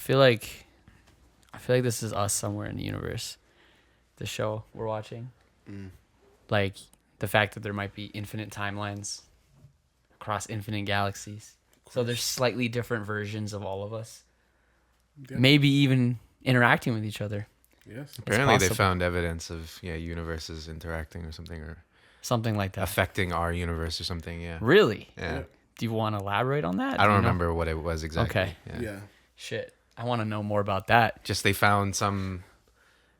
feel like this is us somewhere in the universe. The show we're watching. Like the fact that there might be infinite timelines across infinite galaxies. So there's slightly different versions of all of us. Yeah. Maybe even interacting with each other. Yes. Apparently they found evidence of universes interacting or something like that. Affecting our universe or something, yeah. Really? Yeah. Do you want to elaborate on that? I don't remember what it was exactly. Okay. Yeah. Shit. I want to know more about that. Just they found some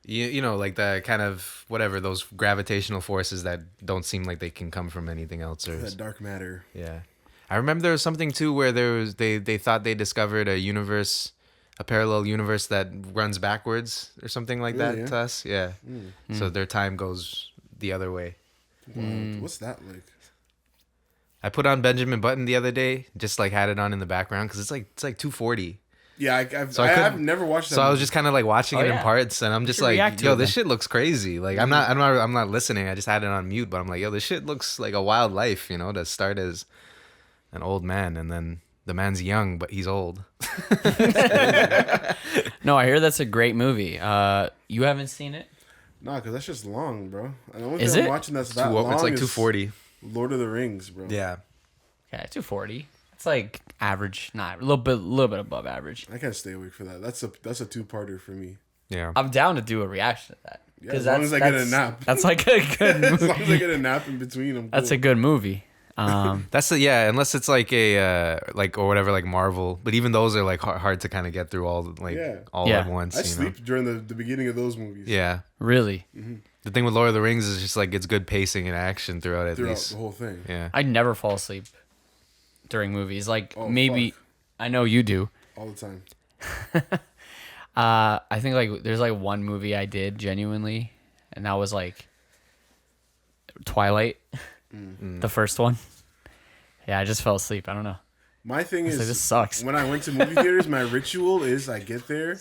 like the kind of whatever, those gravitational forces that don't seem like they can come from anything else or that dark matter. Yeah. I remember there was something too where they thought they discovered a parallel universe that runs backwards or something like that to us. Yeah. So their time goes the other way. Wow. What's that like? I put on Benjamin Button the other day, just like had it on in the background because it's like 2:40. Yeah, I've never watched that. So I was just kind of like watching it in parts, and I'm just like, yo, this shit looks crazy. Like I'm not listening. I just had it on mute, but I'm like, yo, this shit looks like a wild life, to start as an old man, and then the man's young, but he's old. No, I hear that's a great movie. You haven't seen it? No, because that's just long, bro. And the only Is thing it? I'm watching that's that long It's like is 2:40. Lord of the Rings, bro. Yeah. Yeah, 240. It's like average, not a little bit above average. I can't stay awake for that. That's a 2-parter for me. Yeah. I'm down to do a reaction to that. Yeah, as long as I get a nap. That's like a good movie. As long as I get a nap in between them. That's a good movie. That's unless it's like a or whatever, like Marvel, but even those are like hard to kind of get through all at once. I sleep during the beginning of those movies. Yeah, really. Mm-hmm. The thing with Lord of the Rings is just like it's good pacing and action throughout least the whole thing. Yeah, I never fall asleep during movies. Like maybe fuck. I know you do all the time. I think like there's like one movie I did genuinely, and that was like Twilight. The first one. Yeah, I just fell asleep. I don't know. My thing is, like, this sucks. When I went to movie theaters, my ritual is I get there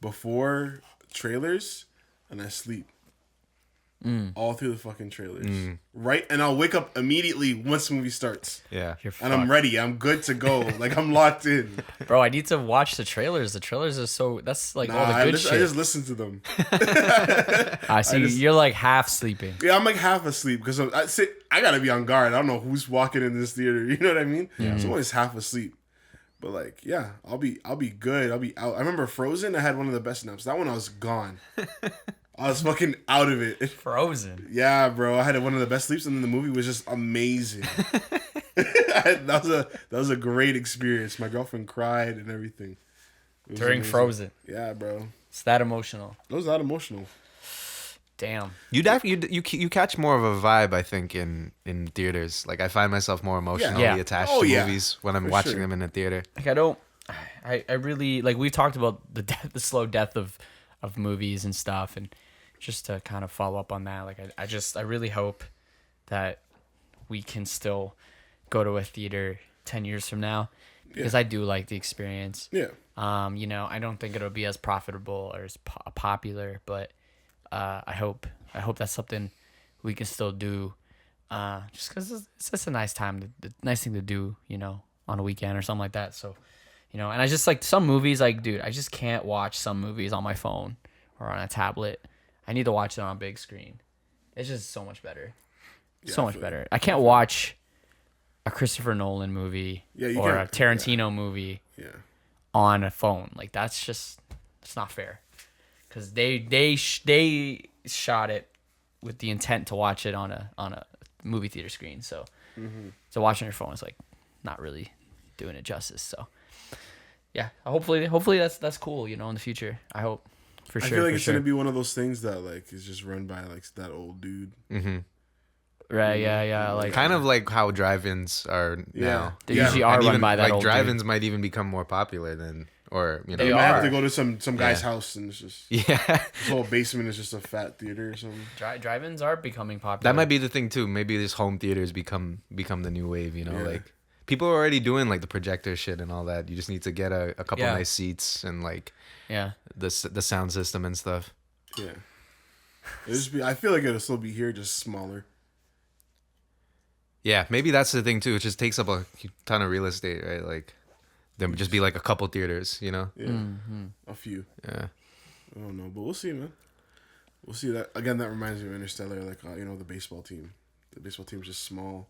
before trailers and I sleep. All through the fucking trailers. Right? And I'll wake up immediately once the movie starts. Yeah. And I'm ready. I'm good to go. Like, I'm locked in. Bro, I need to watch the trailers. The trailers are so... That's like all the good shit. I just listen to them. I see. You're like half sleeping. Yeah, I'm like half asleep because I got to be on guard. I don't know who's walking in this theater. You know what I mean? Yeah. So I'm always half asleep. But like, yeah, I'll be good. I'll be out. I remember Frozen. I had one of the best naps. That one I was gone. I was fucking out of it. Frozen. Yeah, bro. I had one of the best sleeps, and then the movie was just amazing. that was a great experience. My girlfriend cried and everything. During amazing. Frozen. Yeah, bro. It's that emotional. It was that emotional. Damn. You catch more of a vibe, I think, in theaters. Like I find myself more emotionally attached to movies when I'm watching them in a theater. Like I really like. We talked about the slow death of movies and stuff, and just to kind of follow up on that, like I really hope that we can still go to a theater 10 years from now, because I do like the experience. Yeah. I don't think it'll be as profitable or as popular, but I hope that's something we can still do, just because it's just a nice time, nice thing to do, on a weekend or something like that. So, and I just like some movies, like, dude, I just can't watch some movies on my phone or on a tablet. I need to watch it on a big screen. It's just so much better. Yeah, so much better. I can't watch a Christopher Nolan movie or a Tarantino movie on a phone. Like, it's not fair. Because they shot it with the intent to watch it on a movie theater screen. So so watching your phone is like not really doing it justice. So yeah, hopefully that's cool. In the future, I hope for sure. I feel like it's gonna be one of those things that like is just run by like that old dude. Mm-hmm. Right? Yeah. Like kind of like how drive-ins are now. They usually are run by that like old drive-ins dude. might even become more popular than. Or you might have to go to some guy's house and it's just his whole basement is just a fat theater or something. Drive-ins are becoming popular. That might be the thing too. Maybe this home theaters become the new wave. Like people are already doing like the projector shit and all that. You just need to get a couple nice seats and like the sound system and stuff. Yeah, I feel like it'll still be here, just smaller. Yeah, maybe that's the thing too. It just takes up a ton of real estate, right? Like. There would just be like a couple theaters, you know? Yeah, a few. Yeah. I don't know, but we'll see, man. We'll see. That again, that reminds me of Interstellar, like the baseball team. The baseball team's just small,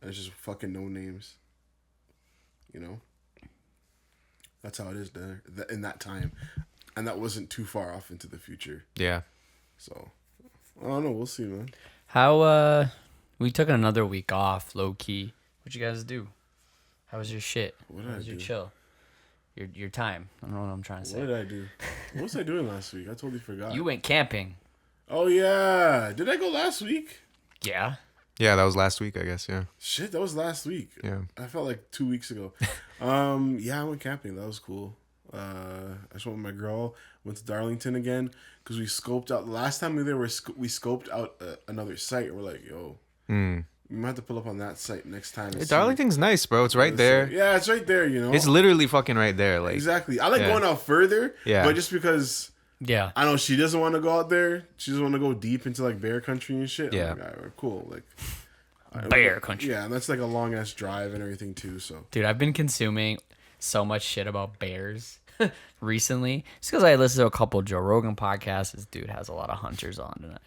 and it's just fucking no names. You know, that's how it is there in that time, and that wasn't too far off into the future. Yeah. So I don't know. We'll see, man. How we took another week off, low key. What'd you guys do? How was your shit? How was your chill? Your time. I don't know what I'm trying to say. What did I do? What was I doing last week? I totally forgot. You went camping. Oh yeah, did I go last week? Yeah. Yeah, that was last week, I guess. Yeah. Shit, that was last week. Yeah. I felt like 2 weeks ago. Yeah, I went camping. That was cool. I just went with my girl. Went to Darlington again because we scoped out. The last time we were there, we scoped out another site. We're like, yo, we might have to pull up on that site next time. Hey, Darlington's nice, bro. It's right there. Yeah, it's right there. You know, it's literally fucking right there. Like exactly. I like going out further. Yeah. But just because. Yeah. I know she doesn't want to go out there. She doesn't want to go deep into like bear country and shit. Yeah. I'm like, all right, cool. Like Bear country. Yeah, and that's like a long ass drive and everything too. So. Dude, I've been consuming so much shit about bears recently. Just because I listen to a couple of Joe Rogan podcasts. This dude has a lot of hunters on, and I'm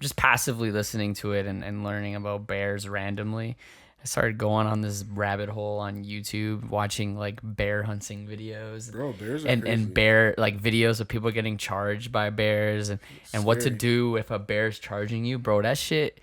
just passively listening to it and learning about bears randomly. I started going on this rabbit hole on YouTube, watching like bear hunting videos. Bro, bears are and crazy. bear like videos of people getting charged by bears and what to do if a bear's charging you. Bro, that shit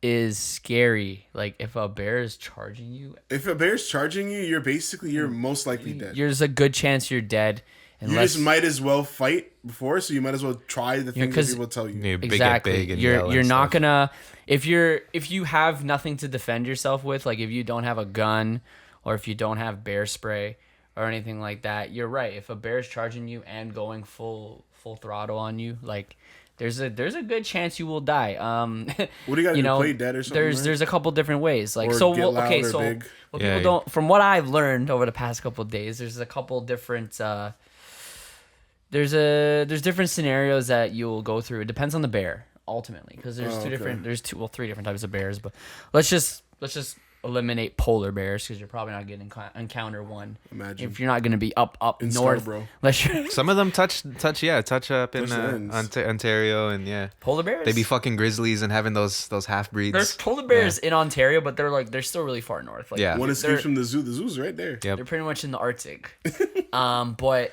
is scary. Like if a bear is charging you, if a bear's charging you, you're most likely dead. There's a good chance you're dead. You just might as well fight before, so you might as well try the things that people tell you. Exactly. You're not gonna if you have nothing to defend yourself with, like if you don't have a gun or if you don't have bear spray or anything like that, you're right. If a bear's charging you and going full throttle on you, like there's a good chance you will die. What do you got to do? Play dead or something? There's a couple different ways. Like or big. What people don't, from what I've learned over the past couple of days, there's a couple different there's different scenarios that you'll go through. It depends on the bear ultimately, because there's three different types of bears. But let's just eliminate polar bears, because you're probably not going to encounter one. Imagine if you're not going to be up in north. Scarborough. Some of them touch up in Ontario, and polar bears. They be fucking grizzlies and having those half breeds. There's polar bears in Ontario, but they're still really far north. Like, one escapes from the zoo. The zoo's right there. Yep. They're pretty much in the Arctic. But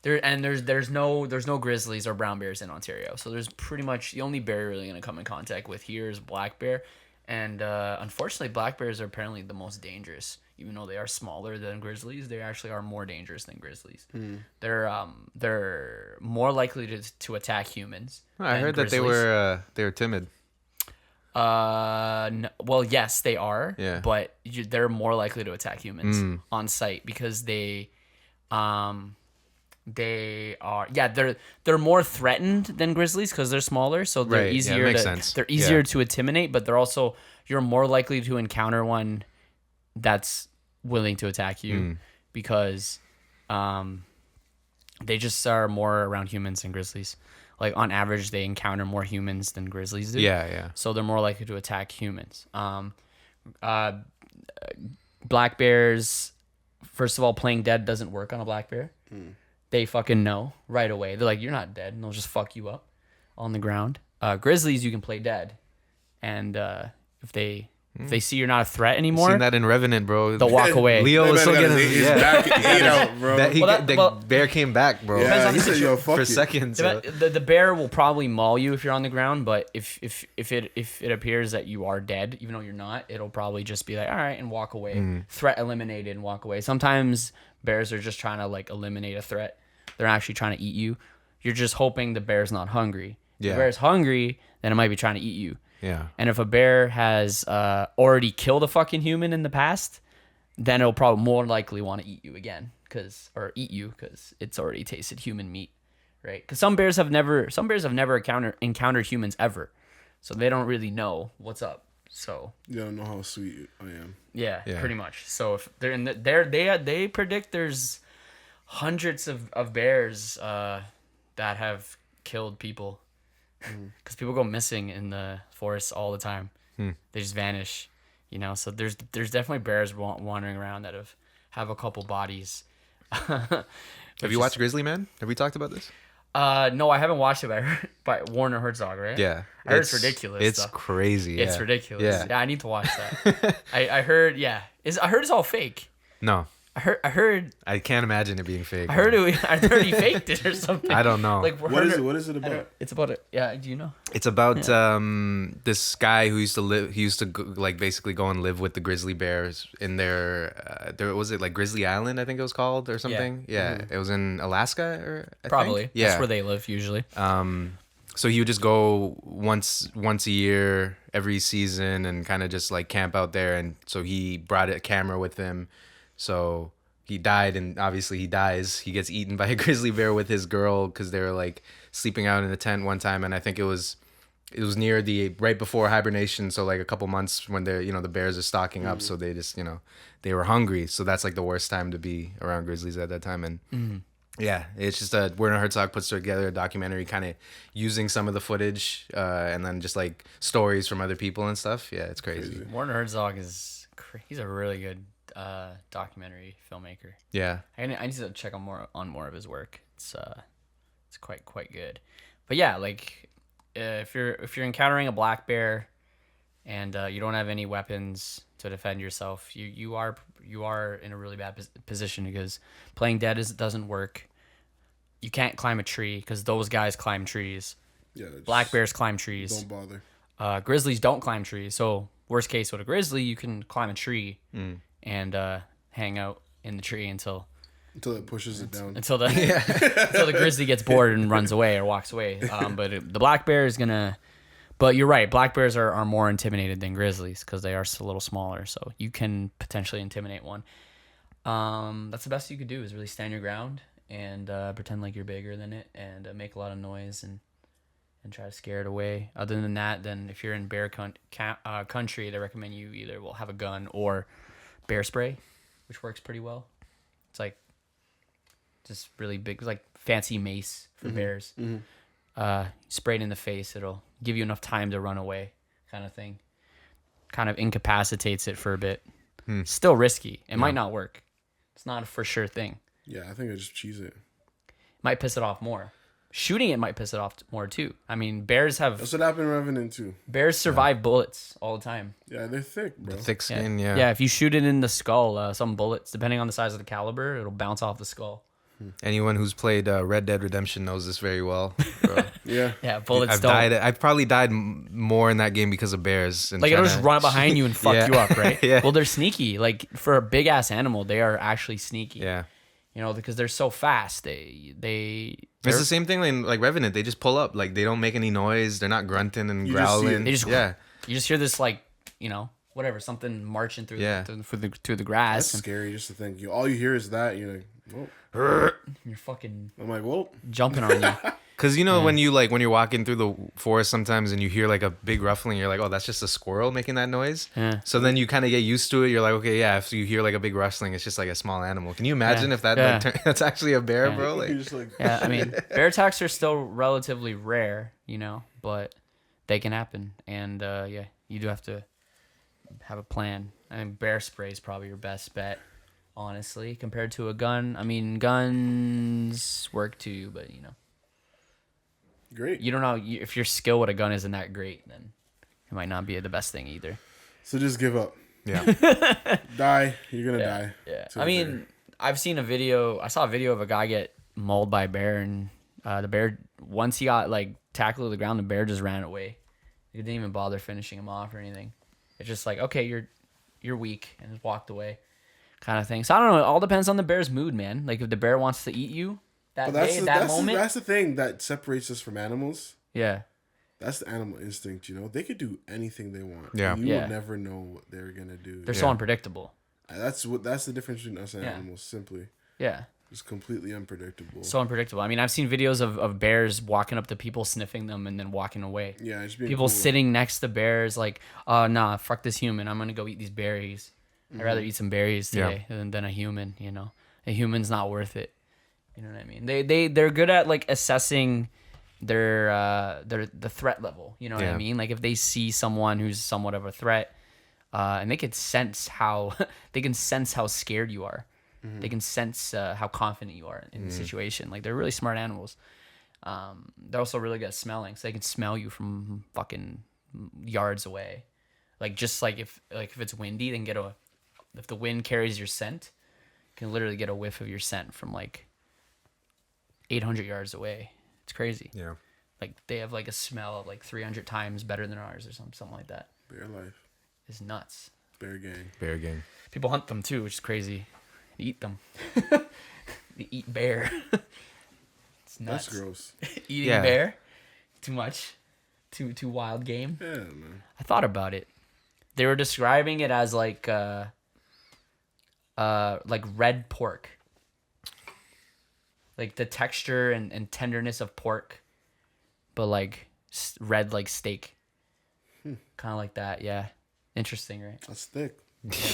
there's no grizzlies or brown bears in Ontario. So there's pretty much the only bear you're really gonna come in contact with here is black bear. And unfortunately, black bears are apparently the most dangerous. Even though they are smaller than grizzlies, they actually are more dangerous than grizzlies. They're more likely to attack humans. I heard that they were timid. No, well, yes, they are. Yeah. But they're more likely to attack humans on sight because they are they're more threatened than grizzlies because they're smaller, so they're easier to intimidate, but you're more likely to encounter one that's willing to attack you because they just are more around humans than grizzlies. Like on average they encounter more humans than grizzlies do. Yeah. So they're more likely to attack humans. Black bears, first of all, playing dead doesn't work on a black bear. They fucking know right away. They're like, you're not dead, and they'll just fuck you up on the ground. Grizzlies, you can play dead, and if they see you're not a threat anymore, seen that in Revenant, bro. They'll walk away. Leo was still getting his back ate out, bro. The bear came back, bro. Yeah, he said, yo, fuck for you. seconds. The bear will probably maul you if you're on the ground, but if it appears that you are dead, even though you're not, it'll probably just be like, all right, and walk away. Threat eliminated and walk away. Sometimes bears are just trying to like eliminate a threat. They're actually trying to eat you. You're just hoping the bear's not hungry. Yeah. If the bear's hungry, then it might be trying to eat you. Yeah. And if a bear has already killed a fucking human in the past, then it'll probably more likely want to eat you again, because it's already tasted human meat, right? Because some bears have never encountered humans ever, so they don't really know what's up. So you don't know how sweet I am. Yeah, pretty much. So if they're in they predict there's hundreds of bears that have killed people. Because people go missing in the forest all the time. They just vanish, So there's definitely bears wandering around that have a couple bodies. Have you watched Grizzly Man? Have we talked about this? No, I haven't watched it by Warner Herzog, right? Yeah. I heard it's ridiculous. It's crazy. Yeah. It's ridiculous. Yeah, I need to watch that. I heard, yeah. I heard it's all fake. No. I heard. I can't imagine it being fake. I heard he faked it or something. I don't know. Like, what is it about? It's about it. Yeah, do you know? It's about this guy who used to live. He used to like basically go and live with the grizzly bears in their. There was it like Grizzly Island, I think it was called or something. Yeah, it was in Alaska or I probably. Think? Yeah, that's where they live usually. So he would just go once a year every season and kind of just like camp out there. And so he brought a camera with him. So he died, and obviously he dies. He gets eaten by a grizzly bear with his girl because they were like sleeping out in the tent one time, and I think it was near right before hibernation. So like a couple months when they're the bears are stocking up, so they just they were hungry. So that's like the worst time to be around grizzlies at that time. And yeah, it's just Werner Herzog puts together a documentary, kind of using some of the footage and then just like stories from other people and stuff. Yeah, it's crazy. Werner Herzog he's a really good documentary filmmaker. Yeah, I need to check on more of his work. It's quite good. But yeah, like if you're encountering a black bear and you don't have any weapons to defend yourself, you are in a really bad position because playing dead doesn't work. You can't climb a tree because those guys climb trees. Yeah, black bears climb trees. Don't bother. Grizzlies don't climb trees. So worst case with a grizzly, you can climb a tree and hang out in the tree until it pushes it down. Until the grizzly gets bored and runs away or walks away. But the black bear is gonna. But you're right. Black bears are more intimidated than grizzlies because they are a little smaller. So you can potentially intimidate one. That's the best you could do is really stand your ground and pretend like you're bigger than it and make a lot of noise and try to scare it away. Other than that, then if you're in bear country, they recommend you either will have a gun or bear spray, which works pretty well. It's like just really big. It's like fancy mace for bears. Spray it in the face. It'll give you enough time to run away, kind of thing. Kind of incapacitates it for a bit. Still risky. It might not work. It's not a for sure thing. Yeah, I think I just cheese it. Might piss it off more. Shooting it might piss it off more too. I mean, bears have. That's what happened in Revenant too. Bears survive bullets all the time. Yeah, they're thick, bro. The thick skin, yeah. Yeah, if you shoot it in the skull, some bullets, depending on the size of the caliber, it'll bounce off the skull. Anyone who's played Red Dead Redemption knows this very well. Bro. Yeah, bullets. I've probably died more in that game because of bears. And like it'll just run up behind you and fuck you up, right? Yeah. Well, they're sneaky. Like for a big ass animal, they are actually sneaky. Yeah. Because they're so fast. It's the same thing in like Revenant. They just pull up, like they don't make any noise. They're not grunting and growling. You just hear this like whatever, something marching through the grass. That's scary just to think. All you hear is that. You're like, whoa. You're fucking. I'm like, whoa, jumping on you. Because when you're walking through the forest sometimes and you hear like a big ruffling, you're like, oh, that's just a squirrel making that noise. Yeah. So then you kind of get used to it. You're like, okay, yeah. If you hear like a big rustling, it's just like a small animal. Can you imagine if that that's actually a bear, bro? Like, I mean, bear attacks are still relatively rare, but they can happen. And you do have to have a plan. I mean, bear spray is probably your best bet, honestly, compared to a gun. I mean, guns work too, but Great. You don't know if your skill with a gun isn't that great, then it might not be the best thing either. So just give up. Yeah. Die. You're gonna die. Yeah. I mean, I saw a video of a guy get mauled by a bear, and the bear, once he got like tackled to the ground, the bear just ran away. He didn't even bother finishing him off or anything. It's just like, okay, you're weak, and just walked away, kind of thing. So I don't know. It all depends on the bear's mood, man. Like if the bear wants to eat you. That's the thing that separates us from animals. Yeah. That's the animal instinct, They could do anything they want. Yeah. You will never know what they're gonna do. They're so unpredictable. That's the difference between us and animals, simply. Yeah. It's completely unpredictable. So unpredictable. I mean, I've seen videos of bears walking up to people, sniffing them, and then walking away. Yeah, it's people sitting next to bears like, oh, nah, fuck this human. I'm going to go eat these berries. I'd rather eat some berries today than a human, A human's not worth it. You know what I mean? They're good at like assessing the threat level. You know what I mean? Like if they see someone who's somewhat of a threat, and they can sense how scared you are. They can sense how confident you are in the situation. Like they're really smart animals. They're also really good at smelling, so they can smell you from fucking yards away. Like just like if it's windy, then if the wind carries your scent, you can literally get a whiff of your scent from like 800 yards away. It's crazy. Yeah. Like they have like a smell of like 300 times better than ours or something like that. Bear life. It's nuts. Bear gang. Bear gang. People hunt them too, which is crazy. They eat them. They eat bear. It's nuts. That's gross. Eating bear? Too much? Too wild game? Yeah, man. I thought about it. They were describing it as like red pork. Like the texture and tenderness of pork, but like red like steak. Kind of like that, yeah. Interesting, right? That's thick.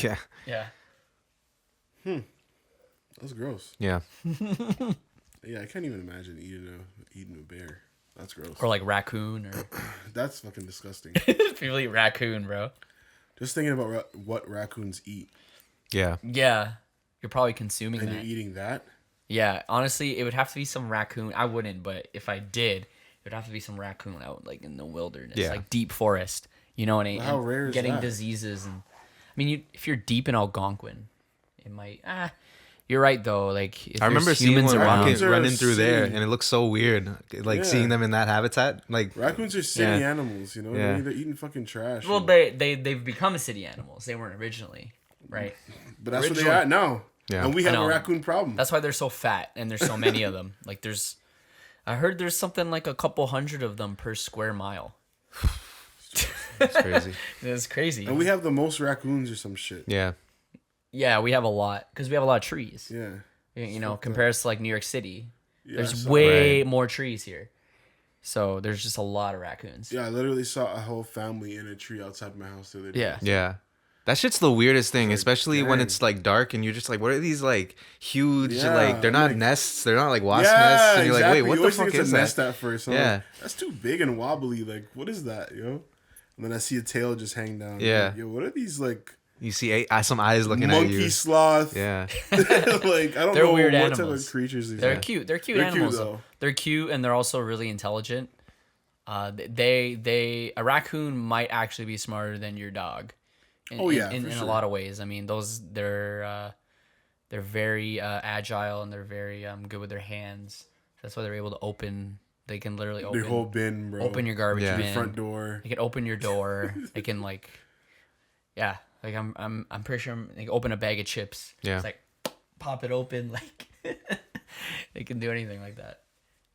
Yeah. Yeah. That's gross. Yeah. Yeah, I can't even imagine eating a bear. That's gross. Or like raccoon or That's fucking disgusting. people eat raccoon, bro. Just thinking about what raccoons eat. Yeah. Yeah. You're probably consuming And that. you're eating that? Yeah, honestly, it would have to be some raccoon. I wouldn't, but if I did, it would have to be some raccoon out like in the wilderness, Yeah. like deep forest. You know what I mean? How rare is getting that? diseases and I mean, if you're deep in Algonquin, it might. You're right though. Like if I remember there's seeing humans one around. Raccoons are running through there, city. and it looks so weird. Like Yeah. seeing them in that habitat. Like Raccoons are city Yeah. animals, you know? Yeah. They're eating fucking trash. Well, man. they've become city animals. They weren't originally, right? But that's what they originally- are now. Yeah. And we I have a know. raccoon problem. That's why they're so fat and there's so many of them. Like I heard there's something like a couple hundred of them per square mile. it's crazy. It's crazy. And we have the most raccoons or some shit. Yeah. Yeah, we have a lot because we have a lot of trees. Yeah. You know, compared to like New York City, Yeah, there's I saw- way Right. more trees here. So there's just a lot of raccoons. Yeah, I literally saw a whole family in a tree outside my house the other day. Yeah. Yeah. That shit's the weirdest thing, Like, especially when dang. it's like dark and you're just like, what are these like huge, Yeah, like they're not like- nests, they're not like wasp Yeah, nests, and you're exactly. like, wait, what You the always fuck think it's is a nest that? at first. I'm Yeah. like, that's too big and wobbly. Like, what is that, yo? And then I see a tail just hang down. Yeah. Like, yo, what are these like You see some eyes looking at monkey you. sloth? Yeah. Like I don't They're know weird what animals. type of creatures these They're are. cute. They're cute They're cute, animals. though. They're cute and they're also really intelligent. A raccoon might actually be smarter than your dog. In, Oh, yeah, in for a sure. lot of ways. I mean, they're very agile and they're very good with their hands. That's why they're able to open. They can literally Their open whole bin, bro. open your garbage Yeah. bin. Your front door. They can open your door. They can like, yeah. Like I'm pretty sure they can open a bag of chips. Yeah. It's like pop it open. Like they can do anything like that.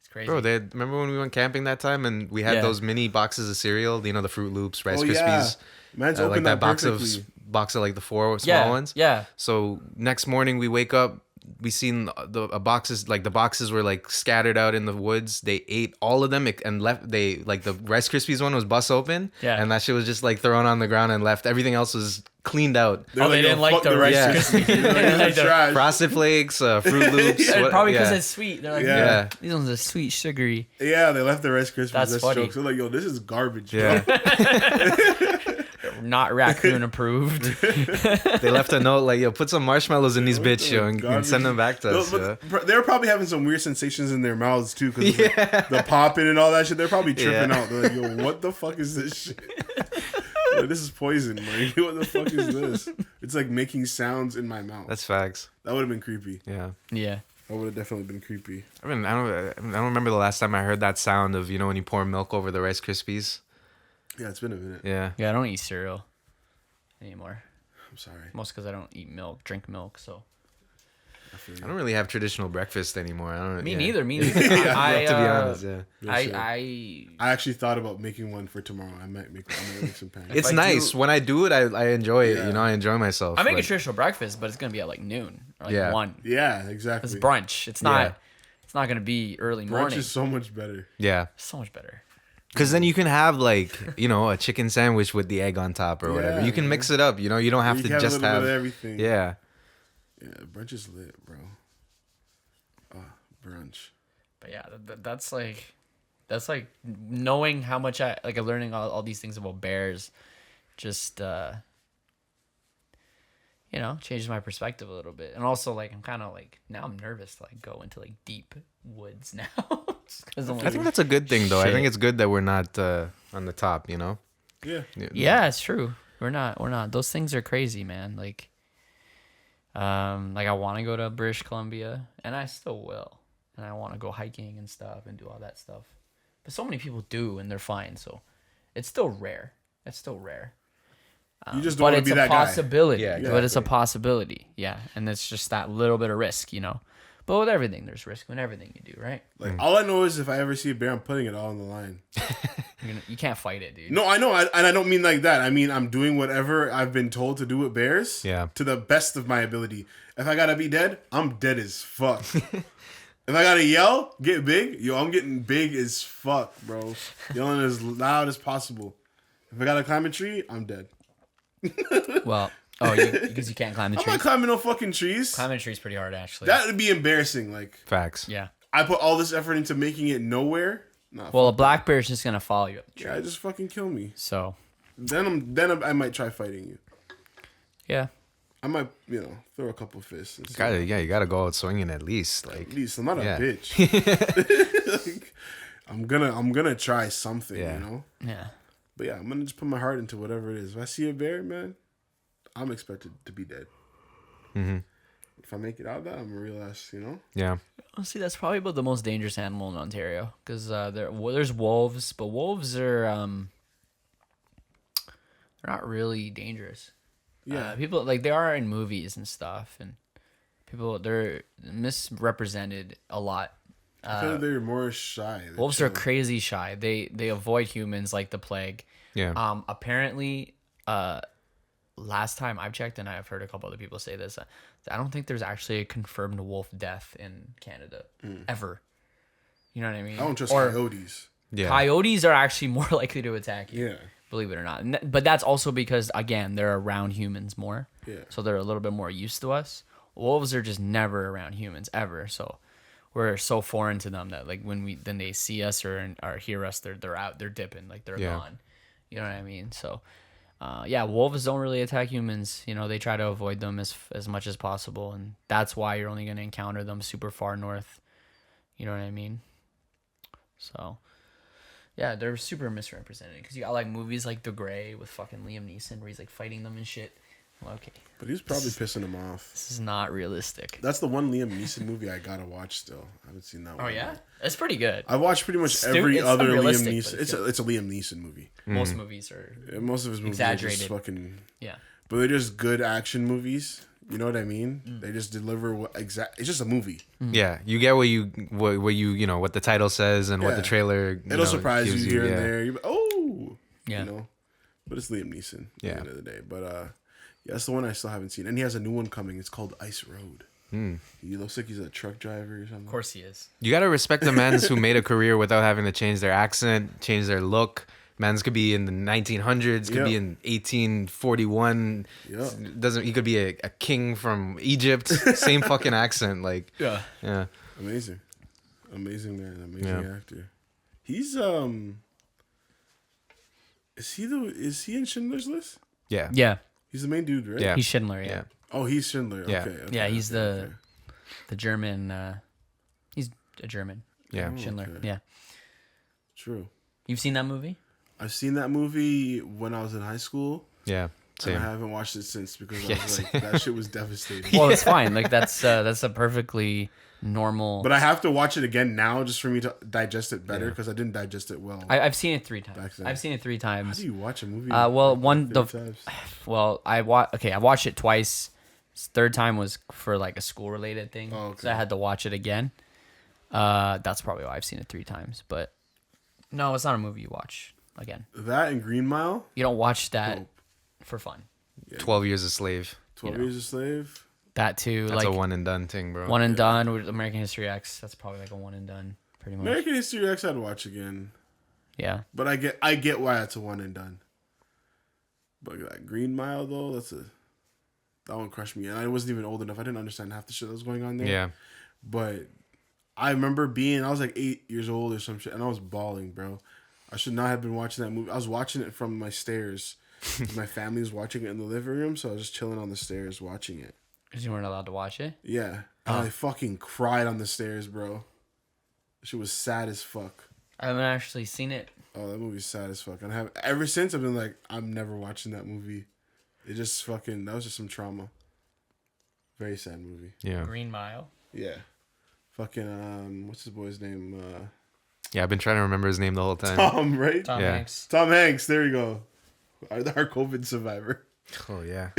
It's crazy. Bro, remember when we went camping that time and we had Yeah. those mini boxes of cereal, you know, the Fruit Loops, Rice Oh, Krispies, yeah. Man's like opened that that box perfectly. of like the 4 small ones. Yeah. So next morning we wake up, we seen the boxes, like the boxes were like scattered out in the woods. They ate all of them and left. They like the Rice Krispies one was bust open, Yeah. and that shit was just like thrown on the ground and left. Everything else was cleaned out. They're Oh, they yo, didn't like fuck the Rice Yeah. Krispies. They're like, They didn't like "These are the trash." Frosted Flakes, Fruit Loops. And what- probably because yeah. it's sweet. They're like, Yeah. Yeah. these ones are sweet, sugary. Yeah, they left the Rice Krispies. That's funny. jokes. They're like, yo, this is garbage. Yeah. Not raccoon approved. They left a note like, yo, put some marshmallows in these What bitch, the yo, and garbage? send them back to us. But yo. they were probably having some weird sensations in their mouths too, because Yeah. the popping and all that shit. They're probably tripping Yeah. out. They're like, "Yo, what the fuck is this shit? Like, this is poison. Like, what the fuck is this? It's like making sounds in my mouth." That's facts. That would have been creepy. Yeah. Yeah. That would have definitely been creepy. I don't remember the last time I heard that sound of, you know, when you pour milk over the Rice Krispies. Yeah, it's been a minute. Yeah. Yeah, I don't eat cereal anymore. I'm sorry. Most because I don't eat milk, drink milk. So I feel you. I don't really have traditional breakfast anymore. I don't. me yeah. neither. Me neither. Yeah, I, To be honest, yeah. Real shit. I I actually thought about making one for tomorrow. I might make some pancakes. It's I nice do- when I do it. I enjoy it. Yeah. You know, I enjoy myself. I make a like- traditional breakfast, but it's gonna be at like noon or like Yeah. 1. Yeah, exactly. It's brunch. It's not. Yeah. It's not gonna be early Brunch morning. is so much better. Yeah, So much better. because then you can have like, you know, a chicken sandwich with the egg on top or whatever. Yeah, You can man. mix it up. You know, you don't have You to can just a little have. bit of everything. Yeah. Yeah, brunch is lit, bro. Brunch. But yeah, that's like knowing how much I like. Learning all these things about bears. Just changes my perspective a little bit. And also, like, I'm kind of like, now I'm nervous to like go into like deep woods now. I think that's a good thing, though. I think it's good that we're not on the top, Yeah. Yeah, it's true. We're not. Those things are crazy, man. Like I want to go to British Columbia, and I still will. And I want to go hiking and stuff and do all that stuff. But so many people do, and they're fine. So it's still rare. You just don't want to be that guy. But it's a possibility. Yeah, But it's a possibility. Yeah. And it's just that little bit of risk, But with everything, there's risk in everything you do, right? Like, all I know is if I ever see a bear, I'm putting it all on the line. You can't fight it, dude. No, I know. And I don't mean like that. I mean, I'm doing whatever I've been told to do with bears to the best of my ability. If I got to be dead, I'm dead as fuck. If I got to yell, get big, I'm getting big as fuck, bro. Yelling as loud as possible. If I got to climb a tree, I'm dead. Well, because you can't climb the trees. I'm not climbing no fucking trees. Climbing a tree is pretty hard, actually. That would be embarrassing. Like, facts. Yeah. I put all this effort into making it nowhere. Well, a black bear is just gonna follow you up the tree. Yeah, just fucking kill me. So. Then I might try fighting you. Yeah. I might, throw a couple fists. You gotta go out swinging at least. Like, at least I'm not a bitch. Like, I'm gonna try something, Yeah. But yeah, I'm gonna just put my heart into whatever it is. If I see a bear, man, I'm expected to be dead. Mm-hmm. If I make it out of that, I'm gonna realize, Yeah. Well, see, that's probably about the most dangerous animal in Ontario because there's wolves, but wolves are they're not really dangerous. Yeah, people like they are in movies and stuff, and they're misrepresented a lot. I feel like they're more shy. Wolves are crazy shy. They avoid humans like the plague. Yeah. Apparently, last time I've checked, and I've heard a couple other people say this, I don't think there's actually a confirmed wolf death in Canada ever. You know what I mean? I don't trust coyotes. Yeah. Coyotes are actually more likely to attack you. Yeah. Believe it or not. But that's also because, again, they're around humans more. Yeah. So they're a little bit more used to us. Wolves are just never around humans ever. So we're so foreign to them that like when they see us or hear us, they're out, they're dipping, like they're gone. You know what I mean? So wolves don't really attack humans. They try to avoid them as much as possible, and that's why you're only going to encounter them super far north. You know what I mean? So yeah, they're super misrepresented because you got like movies like The Grey with fucking Liam Neeson where he's like fighting them and shit. Well, okay, but he's probably pissing them off. This is not realistic. That's the one Liam Neeson movie I gotta watch still. I haven't seen that one. Oh yeah, it's pretty good. I watched pretty much every other Liam Neeson. It's a Liam Neeson movie. Most movies are most of his movies exaggerated. Are just fucking but they're just good action movies. You know what I mean? They just deliver it's just a movie. Yeah, you get what what the title says and what the trailer. It'll surprise you here and there. You're yeah. But it's Liam Neeson at the end of the day. But that's the one I still haven't seen, and he has a new one coming. It's called Ice Road. He looks like he's a truck driver or something. Of course he is. You gotta respect the men who made a career without having to change their accent, change their look. Mans could be in the 1900s, could be in 1841. He could be a king from Egypt. Same fucking accent, like yeah. Amazing man, amazing actor. He's is he in Schindler's List? Yeah. He's the main dude, right? Yeah, he's Schindler. Yeah. Oh, he's Schindler. Yeah. Okay. He's the German. He's a German. Yeah, Schindler. Okay. Yeah. True. You've seen that movie? I've seen that movie when I was in high school. Yeah, same. And I haven't watched it since because I was like, that shit was devastating. Well, it's fine. Like that's a perfectly normal. But I have to watch it again now just for me to digest it better because I didn't digest it well. I've seen it 3 times. Back then. I've seen it 3 times. How do you watch a movie? I watched it twice. 3rd time was for like a school related thing, so I had to watch it again. That's probably why I've seen it 3 times. But no, it's not a movie you watch again. That and Green Mile. You don't watch that for fun. Yeah. 12 Years a Slave. 12 Years a Slave. That too. That's a one and done thing, bro. One and done with American History X. That's probably like a one and done, pretty much. American History X I'd watch again. Yeah. But I get why it's a one and done. But that Green Mile though, that one crushed me. And I wasn't even old enough. I didn't understand half the shit that was going on there. Yeah. But I remember I was like 8 years old or some shit, and I was bawling, bro. I should not have been watching that movie. I was watching it from my stairs My family was watching it in the living room, so I was just chilling on the stairs watching it. Because you weren't allowed to watch it? Yeah. And I fucking cried on the stairs, bro. She was sad as fuck. I haven't actually seen it. Oh, that movie's sad as fuck. And ever since I've been like, I'm never watching that movie. It just fucking, that was just some trauma. Very sad movie. Yeah. Green Mile. Yeah. Fucking, what's his boy's name? Yeah, I've been trying to remember his name the whole time. Tom, right? Tom Hanks. Tom Hanks, there you go. Our COVID survivor. Oh, yeah.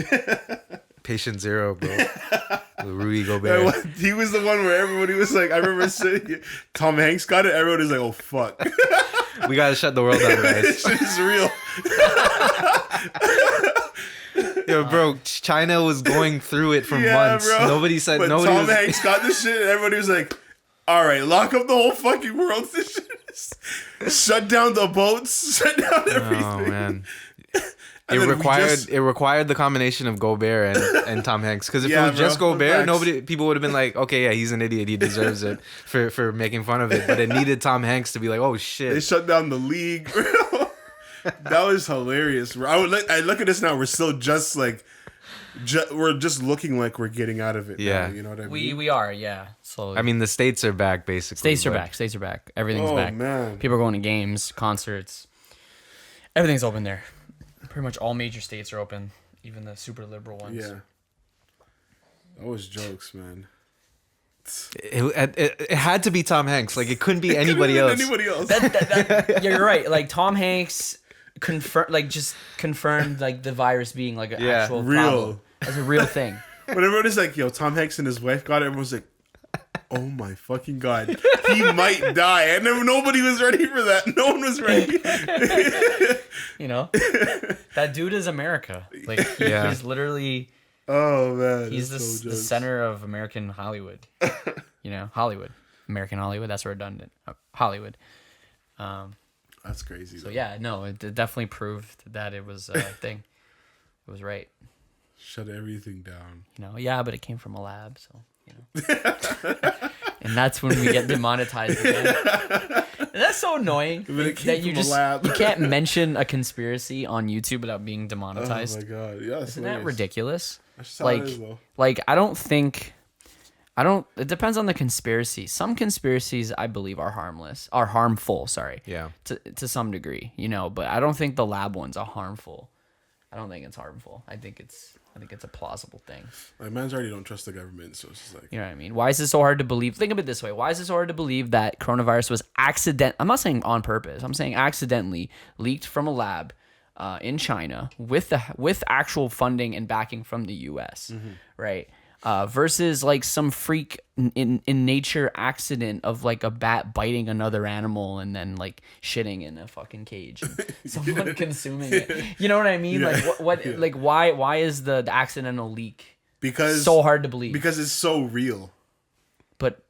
Patient Zero, bro. Rudy Gobert. He was the one where everybody was like, I remember saying, Tom Hanks got it. Everybody was like, oh, fuck. We got to shut the world down, guys. This shit is real. Yo, bro, China was going through it for months. Bro. Nobody said, but nobody Tom Hanks got this shit and everybody was like, all right, lock up the whole fucking world. Shut dodown the boats. Shut down everything. Oh, man. It required the combination of Gobert and Tom Hanks, because if it was just Gobert, people would have been like, okay, yeah, he's an idiot, he deserves it for making fun of it. But it needed Tom Hanks to be like, oh shit, they shut down the league. That was hilarious. I look at this now. We're still just like, we're just looking like we're getting out of it. Yeah, now, you know what I mean. We are, yeah. So I mean, the states are back basically. States are back. Everything's back. Man. People are going to games, concerts. Everything's open there. Pretty much all major states are open, even the super liberal ones. Yeah. That was jokes, man. It had to be Tom Hanks. Like, it couldn't be anybody else. Yeah, you're right. Like, Tom Hanks confirmed like the virus being like an actual real problem. As a real thing. When everyone is like, yo, Tom Hanks and his wife got it, everyone's like, oh my fucking God, he might die. And then nobody was ready for that. No one was ready. You know, that dude is America. Like, he's literally. Oh man, he's the center of American Hollywood. You know, American Hollywood. That's redundant. Hollywood. That's crazy. So yeah, no, it definitely proved that it was a thing. It was right. Shut everything down. You know, yeah, but it came from a lab, so you know. And that's when we get demonetized again. And that's so annoying that you can't mention a conspiracy on YouTube without being demonetized. Oh my God, yeah, isn't that ridiculous? That's how it is, though. Like it depends on the conspiracy. Some conspiracies I believe are harmful, sorry. Yeah. To some degree, you know, but I don't think the lab ones are harmful. I don't think it's harmful. I think it's a plausible thing. Like, man's already don't trust the government, so it's just like, you know what I mean? Why is it so hard to believe? Think of it this way. Why is it so hard to believe that coronavirus was I'm not saying on purpose. I'm saying accidentally leaked from a lab in China with actual funding and backing from the US, right? Versus like some freak in nature accident of like a bat biting another animal and then like shitting in a fucking cage and someone consuming it. You know what I mean? Yeah. Like like why is the accidental leak because so hard to believe? Because it's so real. But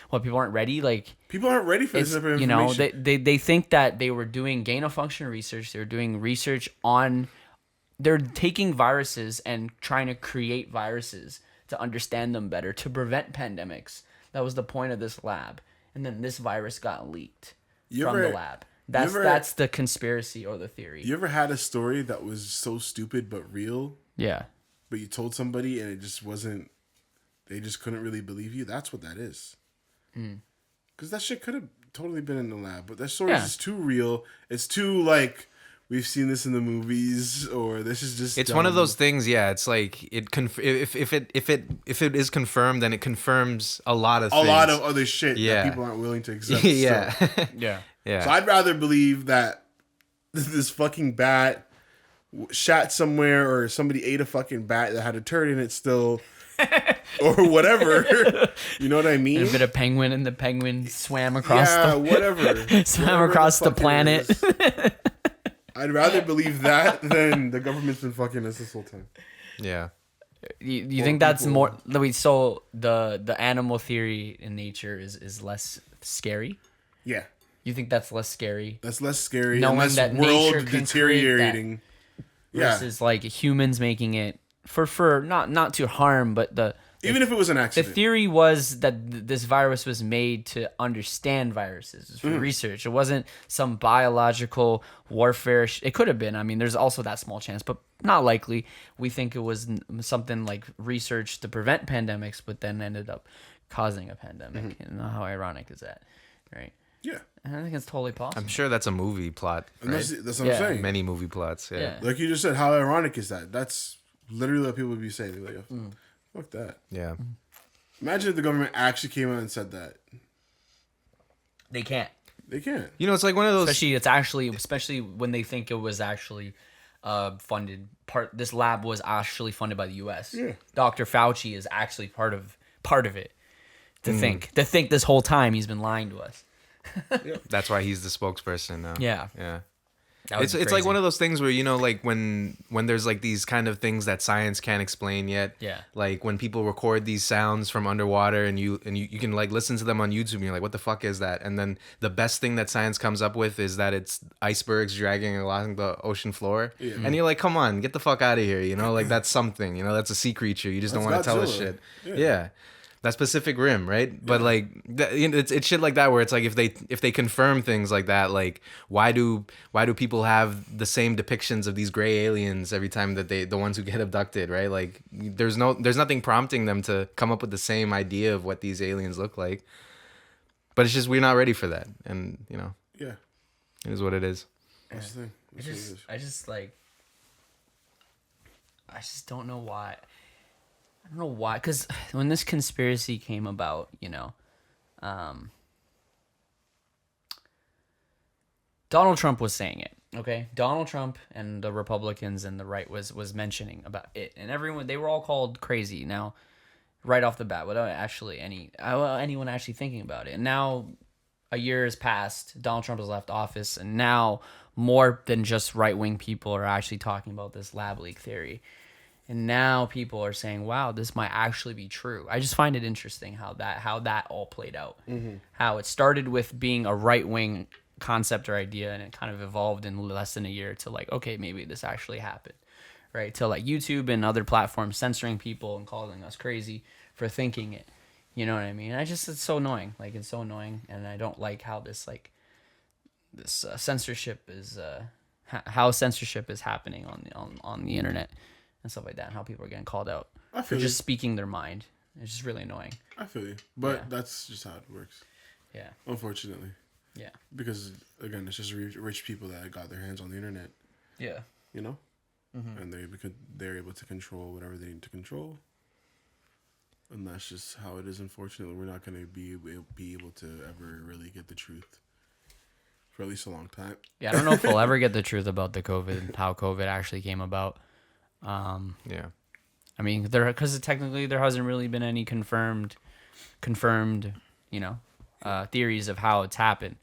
what, people aren't ready? Like, people aren't ready for this type of information. You know, they think that they were doing gain of function research. They were doing research on, they're taking viruses and trying to create viruses to understand them better, to prevent pandemics. That was the point of this lab. And then this virus got leaked from the lab. That's the conspiracy or the theory. You ever had a story that was so stupid but real? Yeah. But you told somebody and it just wasn't, they just couldn't really believe you? That's what that is. Because that shit could have totally been in the lab. But that story is just too real. It's too like, we've seen this in the movies, or this is just. It's one of those things. Yeah, it's like if it is confirmed, then it confirms a lot of things. A lot of other shit that people aren't willing to accept. Yeah, yeah. So I'd rather believe that this fucking bat shat somewhere, or somebody ate a fucking bat that had a turd in it still, or whatever. You know what I mean? And a bit of penguin, and the penguin swam across. Swam across the planet. I'd rather believe that than the government's been fucking us this whole time. Yeah. You think that's more? So the animal theory in nature is less scary? Yeah. You think that's less scary? That's less scary. Knowing that nature can deteriorating. Versus like humans making it for not to harm, but the Even if it was an accident. The theory was that this virus was made to understand viruses. It was for research. It wasn't some biological warfare. It could have been. I mean, there's also that small chance, but not likely. We think it was something like research to prevent pandemics, but then ended up causing a pandemic. And how ironic is that, right? Yeah. And I think it's totally possible. I'm sure that's a movie plot. Right? That's what I'm saying. Many movie plots. Yeah. Like you just said, how ironic is that? That's literally what people would be saying. They're like, fuck that. Yeah. Imagine if the government actually came out and said that. They can't. They can't. You know, it's like one of those. Especially when they think it was actually funded. This lab was actually funded by the U.S. Yeah. Dr. Fauci is actually part of it. To think this whole time he's been lying to us. That's why he's the spokesperson now. Yeah. Yeah. It's like one of those things where, you know, like when there's like these kind of things that science can't explain yet. Yeah. Like when people record these sounds from underwater and you can like listen to them on YouTube and you're like, what the fuck is that? And then the best thing that science comes up with is that it's icebergs dragging along the ocean floor. Yeah. And you're like, come on, get the fuck out of here. You know, like that's something, you know, that's a sea creature. You just don't want to tell us shit. Yeah. That's Pacific Rim, right? Yeah. But like, it's shit like that where it's like if they confirm things like that, like why do people have the same depictions of these gray aliens every time that the ones who get abducted, right? Like there's nothing prompting them to come up with the same idea of what these aliens look like. But it's just we're not ready for that, and you know, it is what it is. That's the thing. I just don't know why. I don't know why, because when this conspiracy came about, you know, Donald Trump was saying it, okay? Donald Trump and the Republicans and the right was mentioning about it, and everyone, they were all called crazy now, right off the bat, without actually anyone actually thinking about it. And now a year has passed, Donald Trump has left office, and now more than just right-wing people are actually talking about this lab leak theory. And now people are saying, wow, this might actually be true. I just find it interesting how that all played out. Mm-hmm. How it started with being a right-wing concept or idea, and it kind of evolved in less than a year to like, okay, maybe this actually happened. Right? To like YouTube and other platforms censoring people and calling us crazy for thinking it. You know what I mean? It's so annoying. Like, it's so annoying. And I don't like how this censorship is, how censorship is happening on the internet. And stuff like that, and how people are getting called out for just speaking their mind. It's just really annoying. I feel you. But that's just how it works. Yeah. Unfortunately. Yeah. Because, again, it's just rich people that got their hands on the internet. Yeah. You know? Mm-hmm. And they're able to control whatever they need to control. And that's just how it is, unfortunately. We're not going to be able to ever really get the truth. For at least a long time. Yeah, I don't know if we'll ever get the truth about the COVID, how COVID actually came about. Yeah, I mean, because technically there hasn't really been any confirmed, you know, theories of how it's happened.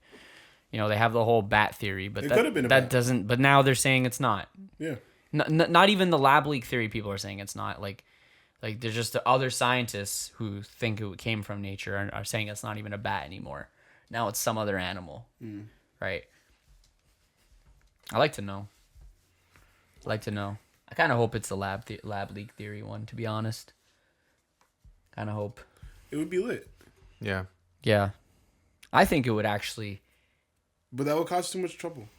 You know, they have the whole bat theory, but that doesn't. But now they're saying it's not. Yeah. Not even the lab leak theory. People are saying it's not. Like there's just the other scientists who think it came from nature are saying it's not even a bat anymore. Now it's some other animal, right? I like to know. I kind of hope it's the lab leak theory one, to be honest. Kind of hope. It would be lit. Yeah. Yeah. I think it would actually. But that would cause too much trouble.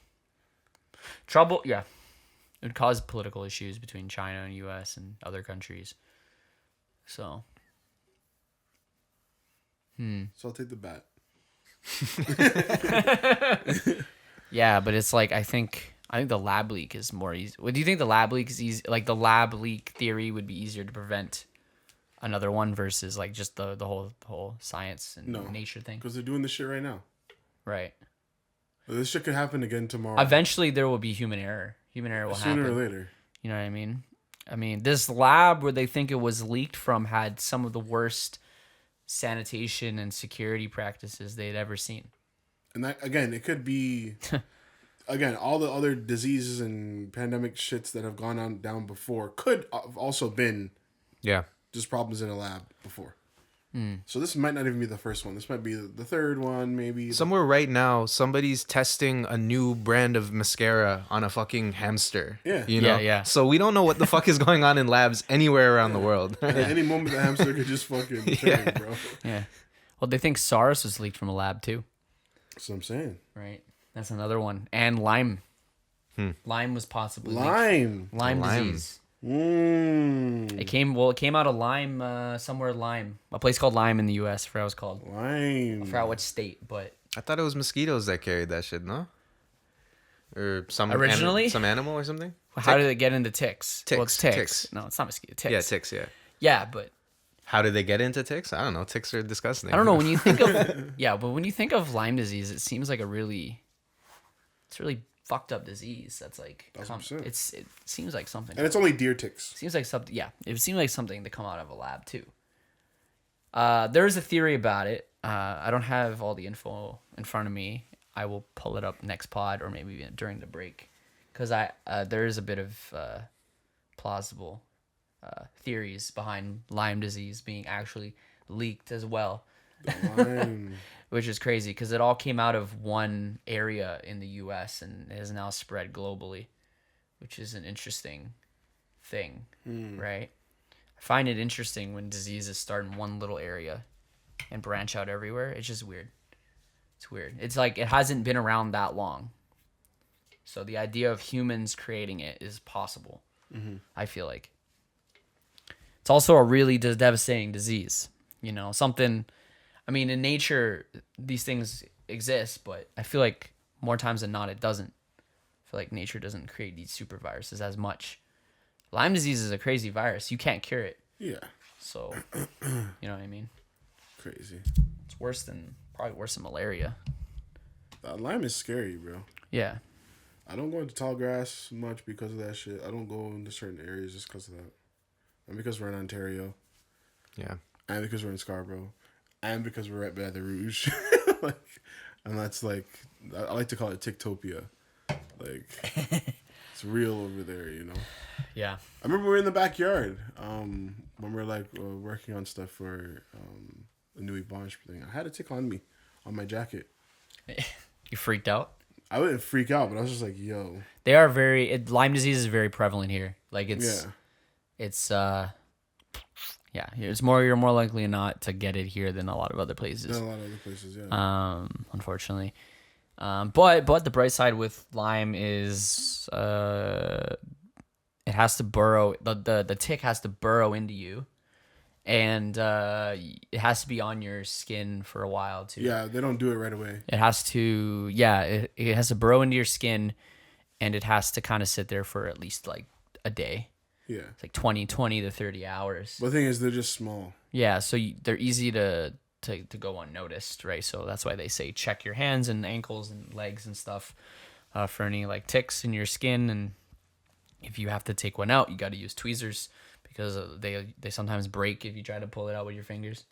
Yeah. It would cause political issues between China and U.S. and other countries. So. So I'll take the bat. Yeah, but it's like, I think the lab leak is more easy. Do you think the lab leak is easy? Like the lab leak theory would be easier to prevent another one versus like just the whole science and nature thing? Because they're doing this shit right now. Right. This shit could happen again tomorrow. Eventually, there will be human error. Human error will happen sooner or later. You know what I mean? I mean, this lab where they think it was leaked from had some of the worst sanitation and security practices they'd ever seen. And that, again, it could be, again, all the other diseases and pandemic shits that have gone on down before could have also been just problems in a lab before. So this might not even be the first one. This might be the third one, maybe. Somewhere right now, somebody's testing a new brand of mascara on a fucking hamster. Yeah. You know? Yeah. So we don't know what the fuck is going on in labs anywhere around the world. At any moment, the hamster could just fucking turn, bro. Yeah. Well, they think SARS was leaked from a lab too. That's what I'm saying. Right. That's another one. And Lyme. Lyme was possibly Lyme disease. It came out of Lyme, somewhere Lyme, a place called Lyme in the U.S. I forgot what it's called. Lyme. I forgot which state, but I thought it was mosquitoes that carried that shit, no? Or some originally some animal or something. How did it get into ticks? Ticks. Well, it's ticks. No, it's not mosquito. Ticks. Yeah, ticks. Yeah. Yeah, but how did they get into ticks? I don't know. Ticks are disgusting. I don't know. When you think of but when you think of Lyme disease, it seems like it's really fucked up disease. That's like it seems like something. And it's only deer ticks. Seems like something. Yeah, it seems like something to come out of a lab too. There's a theory about it. I don't have all the info in front of me. I will pull it up next pod or maybe during the break, because there is a bit of plausible theories behind Lyme disease being actually leaked as well. Which is crazy because it all came out of one area in the U.S. and it has now spread globally, which is an interesting thing, right? I find it interesting when diseases start in one little area and branch out everywhere. It's just weird. It's weird. It's like it hasn't been around that long. So the idea of humans creating it is possible, I feel like. It's also a really devastating disease. You know, something... I mean, in nature, these things exist, but I feel like more times than not, it doesn't. I feel like nature doesn't create these super viruses as much. Lyme disease is a crazy virus. You can't cure it. Yeah. So, you know what I mean? Crazy. It's probably worse than malaria. Lyme is scary, bro. Yeah. I don't go into tall grass much because of that shit. I don't go into certain areas just because of that. And because we're in Ontario. Yeah. And because we're in Scarborough. And because we're at Baton Rouge. And that's like, I like to call it Ticktopia. Like, it's real over there, you know? Yeah. I remember we were in the backyard when we were like working on stuff for the Nuit Blanche thing. I had a tick on me, on my jacket. You freaked out? I wouldn't freak out, but I was just like, yo. They are Lyme disease is very prevalent here. Like you're more likely not to get it here than a lot of other places. Than a lot of other places, yeah. Unfortunately. But the bright side with Lyme is it has to burrow. The tick has to burrow into you, and it has to be on your skin for a while too. Yeah, they don't do it right away. It has to it has to burrow into your skin, and it has to kind of sit there for at least like a day. Yeah. It's like 20 to 30 hours. But the thing is, they're just small. Yeah, so they're easy to go unnoticed, right? So that's why they say check your hands and ankles and legs and stuff for any like ticks in your skin. And if you have to take one out, you got to use tweezers because they sometimes break if you try to pull it out with your fingers.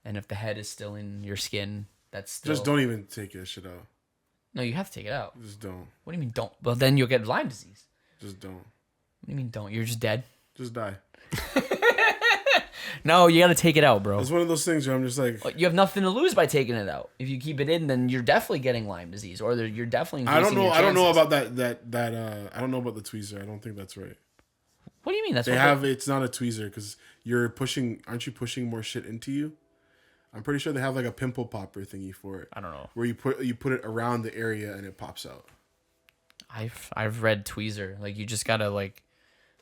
And if the head is still in your skin, that's still... Just don't even take that shit out. No, you have to take it out. Just don't. What do you mean don't? Well, then you'll get Lyme disease. Just don't. What do you mean don't? You're just dead? Just die. No, you got to take it out, bro. It's one of those things where I'm just like... You have nothing to lose by taking it out. If you keep it in, then you're definitely getting Lyme disease, or you're definitely increasing your chances. I don't know about that. I don't know about the tweezer. I don't think that's right. What do you mean? It's not a tweezer because you're pushing... Aren't you pushing more shit into you? I'm pretty sure they have like a pimple popper thingy for it. I don't know. Where you put it around the area and it pops out. I've read tweezer. Like you just gotta like...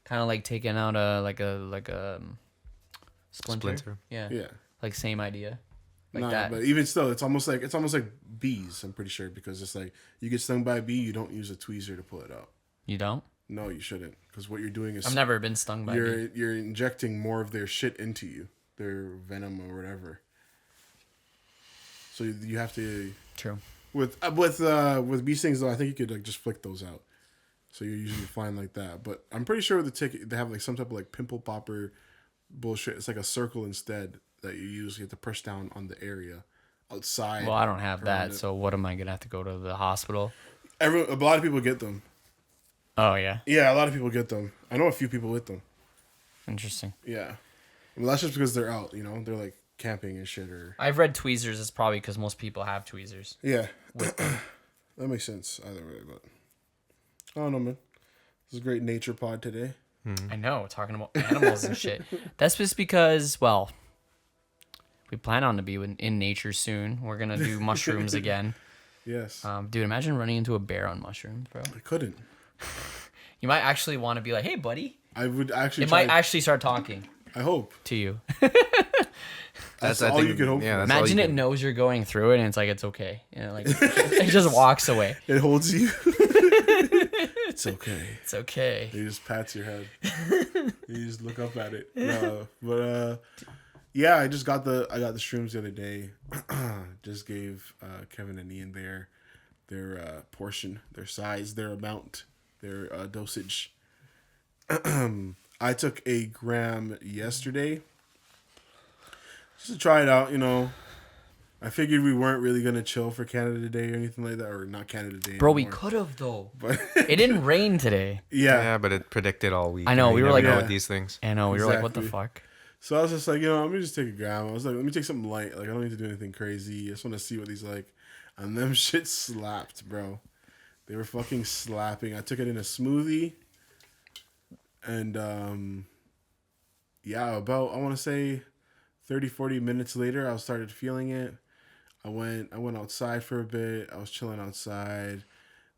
Kind of like taking out a splinter. Yeah. Like same idea. Like that. But even still, it's almost like bees. I'm pretty sure because it's like you get stung by a bee, you don't use a tweezer to pull it out. You don't? No, you shouldn't. Because what you're doing is I've never been stung by a bee. You're injecting more of their shit into you, their venom or whatever. So you have to. True. With bee stings though, I think you could like just flick those out. So you're usually fine like that. But I'm pretty sure with the tick, they have like some type of like pimple popper bullshit. It's like a circle instead that you use. You have to push down on the area outside. Well, I don't have that. So what am I going to have to go to the hospital? A lot of people get them. Oh, yeah? Yeah, a lot of people get them. I know a few people with them. Interesting. Yeah. Well, that's just because they're out, you know? They're like camping and shit. Or I've read tweezers. It's probably because most people have tweezers. Yeah. That makes sense either way, but I don't know, man. This is a great nature pod today. I know, talking about animals and shit. That's just because, well, we plan on to be in nature soon. We're gonna do mushrooms again. Yes. Dude, imagine running into a bear on mushrooms, bro. I couldn't. You might actually want to be like, "Hey, buddy." I would actually. It might actually start talking. I hope to you. That's all you can hope for. Imagine it knows you're going through it, and it's like it's okay. You know, like it just walks away. It holds you. It's okay. It's okay. He just pats your head. You just look up at it. But yeah, I got the shrooms the other day. Just gave Kevin and Ian their portion, their size, their amount, their dosage. I took 1 gram yesterday just to try it out. You know, I figured we weren't really gonna chill for Canada Day or anything like that, or not Canada Day. Bro, we could have though. But it didn't rain today. Yeah, but it predicted all week. I know. We were like, with these things. I know. We were like, what the fuck? So I was just like, you know, let me just take 1 gram. I was like, let me take something light. Like, I don't need to do anything crazy. I just want to see what these like. And them shit slapped, bro. They were fucking slapping. I took it in a smoothie. And, yeah, about, I want to say 30, 40 minutes later, I started feeling it. I went outside for a bit. I was chilling outside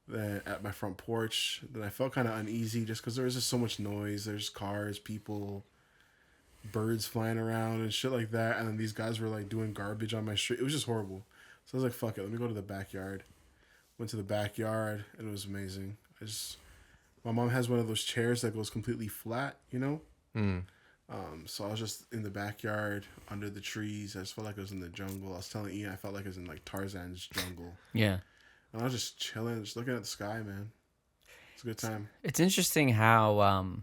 then at my front porch. Then I felt kind of uneasy just because there was just so much noise. There's cars, people, birds flying around and shit like that. And then these guys were like doing garbage on my street. It was just horrible. So I was like, fuck it. Let me go to the backyard. Went to the backyard and it was amazing. My mom has one of those chairs that goes completely flat, you know? So I was just in the backyard under the trees. I just felt like I was in the jungle. I was telling Ian I felt like I was in like Tarzan's jungle. Yeah. And I was just chilling, just looking at the sky, man. It's a good time. It's interesting how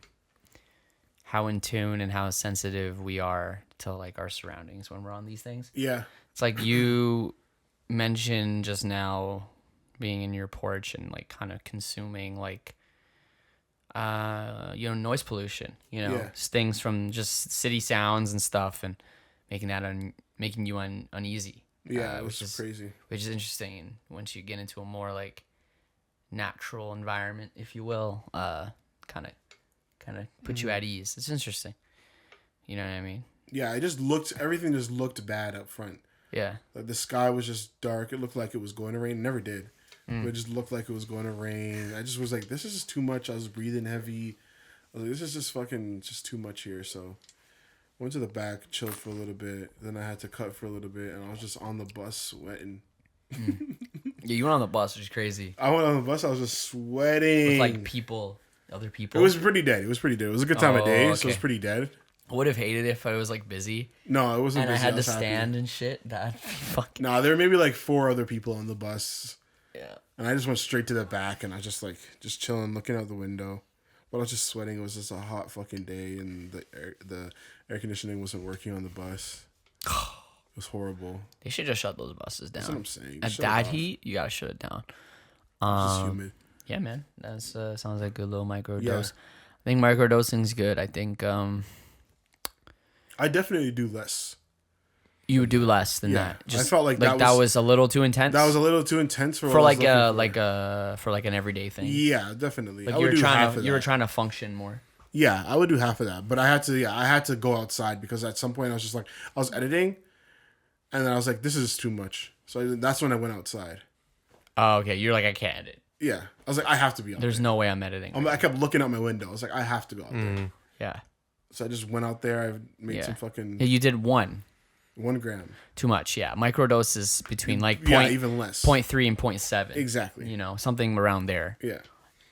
in tune and how sensitive we are to like our surroundings when we're on these things. Yeah. It's like you mentioned just now being in your porch and like kind of consuming like noise pollution, things from just city sounds and stuff, and making you uneasy. Yeah, which is crazy. Which is interesting once you get into a more like natural environment, if you will, kind of put you at ease. It's interesting. You know what I mean? Yeah, everything just looked bad up front. Yeah. Like the sky was just dark. It looked like it was going to rain. It never did. But it just looked like it was going to rain. I just was like, this is just too much. I was breathing heavy. I was like, this is just too much here. So went to the back, chilled for a little bit. Then I had to cut for a little bit, and I was just on the bus sweating. Yeah, you went on the bus, which is crazy. I went on the bus. I was just sweating. With like other people. It was pretty dead. It was a good time of day, okay. So it was pretty dead. I would have hated it if I was like busy. No, it wasn't. And busy. I had to stand and shit. That'd be fucking. No, there were maybe like 4 other people on the bus. Yeah. And I just went straight to the back, and I was just chilling, looking out the window. But I was just sweating. It was just a hot fucking day, and the air conditioning wasn't working on the bus. It was horrible. They should just shut those buses down. That's what I'm saying. At that heat, you gotta shut it down. It's just humid. Yeah, man. That sounds like a good little micro dose. I think micro dosing's good. I think I definitely do less. You would do less than that. I felt like that was a little too intense. That was a little too intense for like an everyday thing. Yeah, definitely. Like you were trying to function more. Yeah, I would do half of that, but I had to go outside because at some point I was just like I was editing, and then I was like, this is too much. So that's when I went outside. Oh, okay. You're like, I can't edit. Yeah, I was like, I have to be out There's there. no way I'm editing. I kept looking out my window. I was like, I have to go out there. Yeah. So I just went out there. I made some fucking. Yeah, you did 1 gram. Too much, yeah. Microdose is between like even less. 0.3 and 0.7. Exactly. Something around there. Yeah.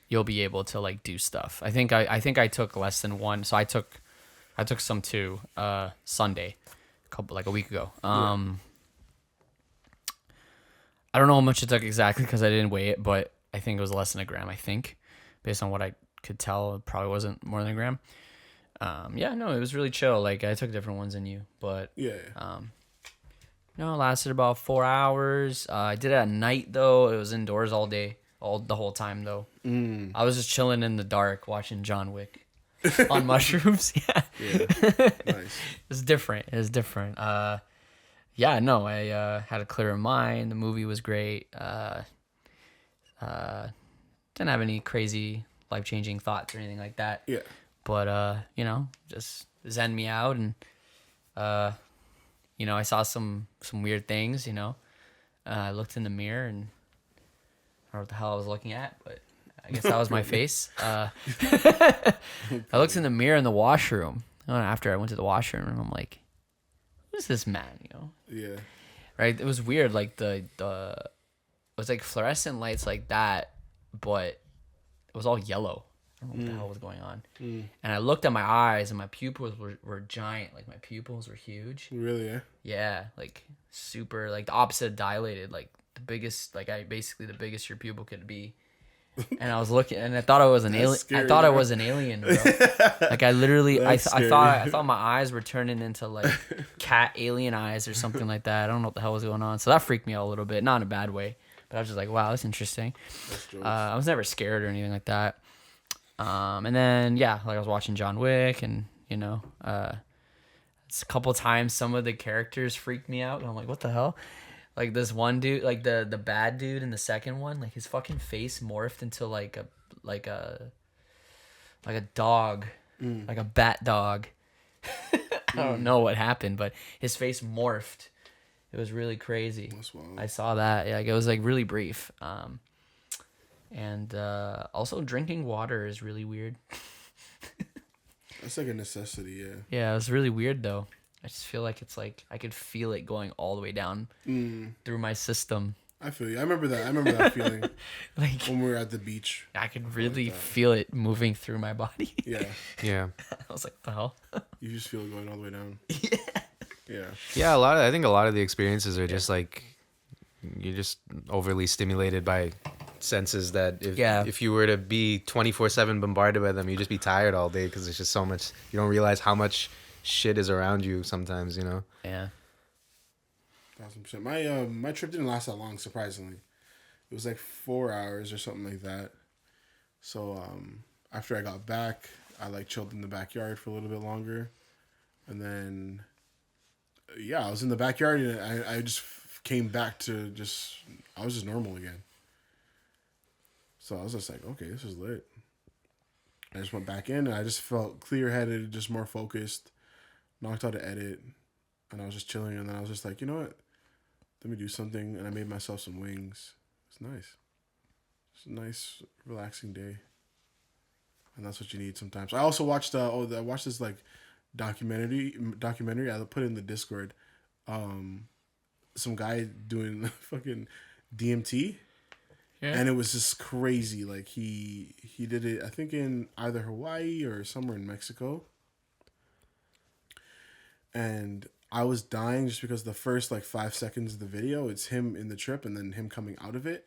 You'll be able to like do stuff. I think I took less than 1, so I took some too. Sunday, a week ago. I don't know how much it took exactly because I didn't weigh it, but I think it was less than 1 gram. I think, based on what I could tell, it probably wasn't more than 1 gram. It was really chill. Like I took different ones than you, but it lasted about 4 hours. I did it at night though. It was indoors all day, the whole time though. I was just chilling in the dark watching John Wick on mushrooms. Yeah. Nice. It's different. yeah, no, I had a clearer mind. The movie was great. Didn't have any crazy life-changing thoughts or anything like that. Yeah. But just zen me out, and I saw some weird things. I looked in the mirror and I don't know what the hell I was looking at, but I guess that was my face. I looked in the mirror in the washroom. After I went to the washroom, and I'm like, "Who's this man?" Yeah. Right? It was weird. Like it was like fluorescent lights like that, but it was all yellow. I don't know what the hell was going on. And I looked at my eyes, and my pupils were giant. Like my pupils were huge. Really? Yeah. Yeah, like super, like the opposite of dilated. Like the biggest, like basically the biggest your pupil could be. And I was looking, and I thought I was an alien. I thought I was an alien, bro. Like I literally, I thought my eyes were turning into like cat alien eyes or something like that. I don't know what the hell was going on. So that freaked me out a little bit, not in a bad way, but I was just like, wow, that's interesting. I was never scared or anything like that. And then like I was watching John Wick, and it's a couple times some of the characters freaked me out. And I'm like, what the hell? Like this one dude, like the bad dude in the second one, like his fucking face morphed into like a dog, like a bat dog. I don't know what happened, but his face morphed. It was really crazy. That's wild. I saw that. Like it was like really brief. And also drinking water is really weird. That's like a necessity, yeah. Yeah, it was really weird though. I just feel like it's like I could feel it going all the way down through my system. I feel you. I remember that feeling. Like when we were at the beach. I could really feel it moving through my body. Yeah. Yeah. I was like, the hell? You just feel it going all the way down. Yeah. Yeah. Yeah, I think a lot of the experiences are just like you're just overly stimulated by senses that if you were to be 24/7 bombarded by them, you'd just be tired all day because there's just so much. You don't realize how much shit is around you sometimes, Yeah. 1000%. My trip didn't last that long, surprisingly. It was like 4 hours or something like that. So after I got back, I like chilled in the backyard for a little bit longer, and then I was in the backyard, and I just came back to I was just normal again. So I was just like, okay, this is lit. I just went back in, and I just felt clear-headed, just more focused. Knocked out an edit, and I was just chilling, and then I was just like, you know what? Let me do something, and I made myself some wings. It's nice. It's a nice, relaxing day, and that's what you need sometimes. I also watched I watched this like documentary. I put it in the Discord. Some guy doing fucking DMT. Yeah. And it was just crazy. Like he did it, I think in either Hawaii or somewhere in Mexico. And I was dying just because the first like 5 seconds of the video, it's him in the trip and then him coming out of it.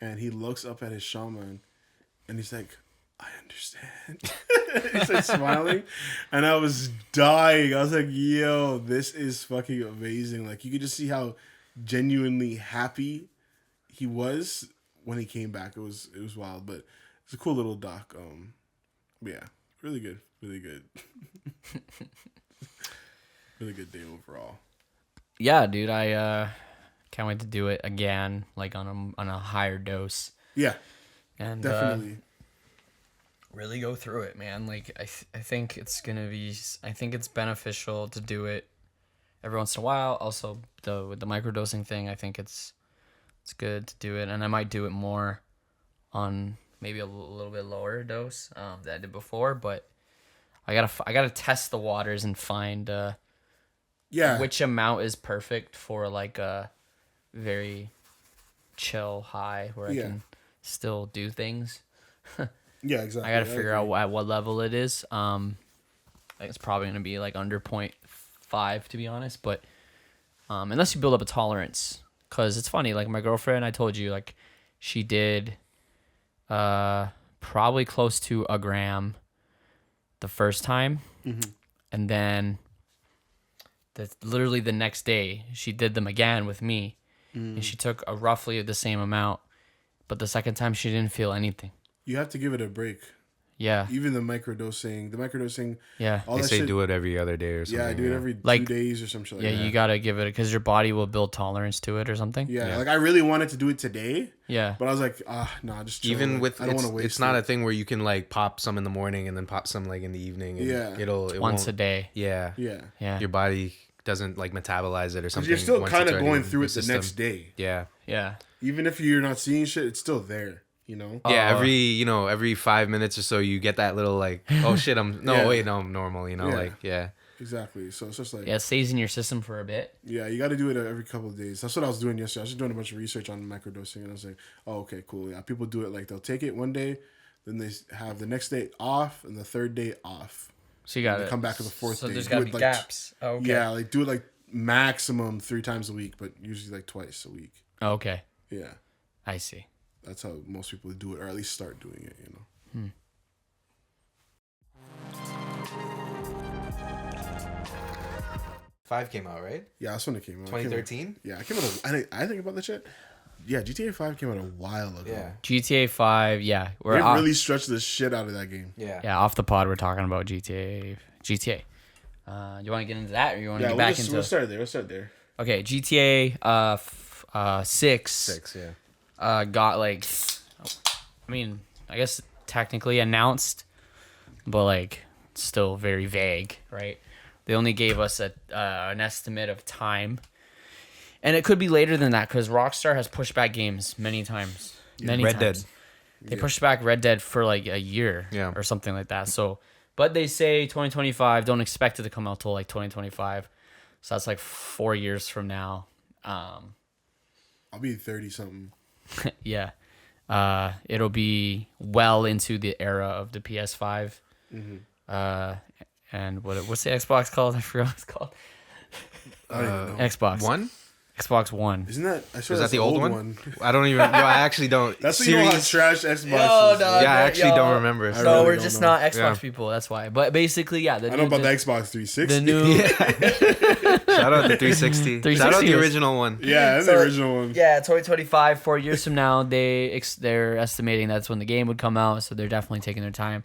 And he looks up at his shaman and he's like, I understand. He's like smiling. And I was dying. I was like, yo, this is fucking amazing. Like you could just see how genuinely happy he was when he came back. It was wild, but it's a cool little doc. Yeah, really good. Really good day overall. Yeah, dude, I can't wait to do it again, like on a higher dose. Yeah, and definitely really go through it, man. Like I think it's gonna be. I think it's beneficial to do it every once in a while. Also, with the microdosing thing, I think it's good to do it, and I might do it more on maybe a little bit lower dose than I did before. But I gotta test the waters and find which amount is perfect for like a very chill high where I can still do things. Yeah, exactly. I gotta figure out at what level it is. I think it's probably gonna be like under 0.5 to be honest, but unless you build up a tolerance. Cause it's funny, like my girlfriend, I told you, like she did probably close to a gram the first time, and then literally the next day she did them again with me, and she took a roughly the same amount, but the second time she didn't feel anything. You have to give it a break. Yeah. Even the microdosing. Yeah. All They that say shit. do it every other day or something. Yeah, I do it every like 2 days or some shit like that. You gotta give it because your body will build tolerance to it or something. Yeah, like I really wanted to do it today. Yeah. But I was like, nah, just chill. Even like, with I don't want to waste. It's not a thing where you can like pop some in the morning and then pop some like in the evening. And it once a day. Yeah. Yeah. Your body doesn't like metabolize it or something. You're still kind of going in through your it the system. next day. Yeah. Yeah. Even if you're not seeing shit, it's still there. You know. Yeah. Every 5 minutes or so, you get that little like, oh shit, I'm normal. You know, like Exactly. So it's just like it stays in your system for a bit. Yeah, you got to do it every couple of days. That's what I was doing yesterday. I was just doing a bunch of research on microdosing, and I was like, oh, okay, cool. Yeah, people do it like they'll take it one day, then they have the next day off, and the third day off. So you got to come back to the fourth day. So there's got to be gaps. Oh, okay. Yeah, like do it like maximum 3 times a week, but usually like twice a week. Oh, okay. Yeah. I see. That's how most people do it, or at least start doing it, you know. 5 came out, right? Yeah, that's when it came out. 2013? Yeah, it came out. I think about that shit. Yeah, GTA 5 came out a while ago. Yeah. GTA 5, yeah. They really stretched the shit out of that game. Yeah. Yeah, off the pod, we're talking about GTA. You want to get into that, or you want to get back into? We'll start there. Okay, GTA 6. 6, yeah. Got like, I mean, I guess technically announced, but like still very vague, right? They only gave us an estimate of time, and it could be later than that because Rockstar has pushed back games many times. Red Dead. They pushed back Red Dead for like a year, or something like that. So, but they say 2025. Don't expect it to come out till like 2025. So that's like 4 years from now. I'll be 30 something. Yeah. It'll be well into the era of the PS5. And what's the Xbox called? I forgot what it's called. I don't even know. Xbox One? Xbox One. Isn't that? I swear Is that's that the old one? I don't even. No, I actually don't. That's what you know how trash Xbox is. Yeah, I actually don't remember. So really we're don't just know. not Xbox people. That's why. But basically, yeah. I know about the Xbox 360. The new. Shout out the 360. Shout out the original one. Yeah, that's the original one. Yeah, 2025, 4 years from now, they're estimating that's when the game would come out. So they're definitely taking their time.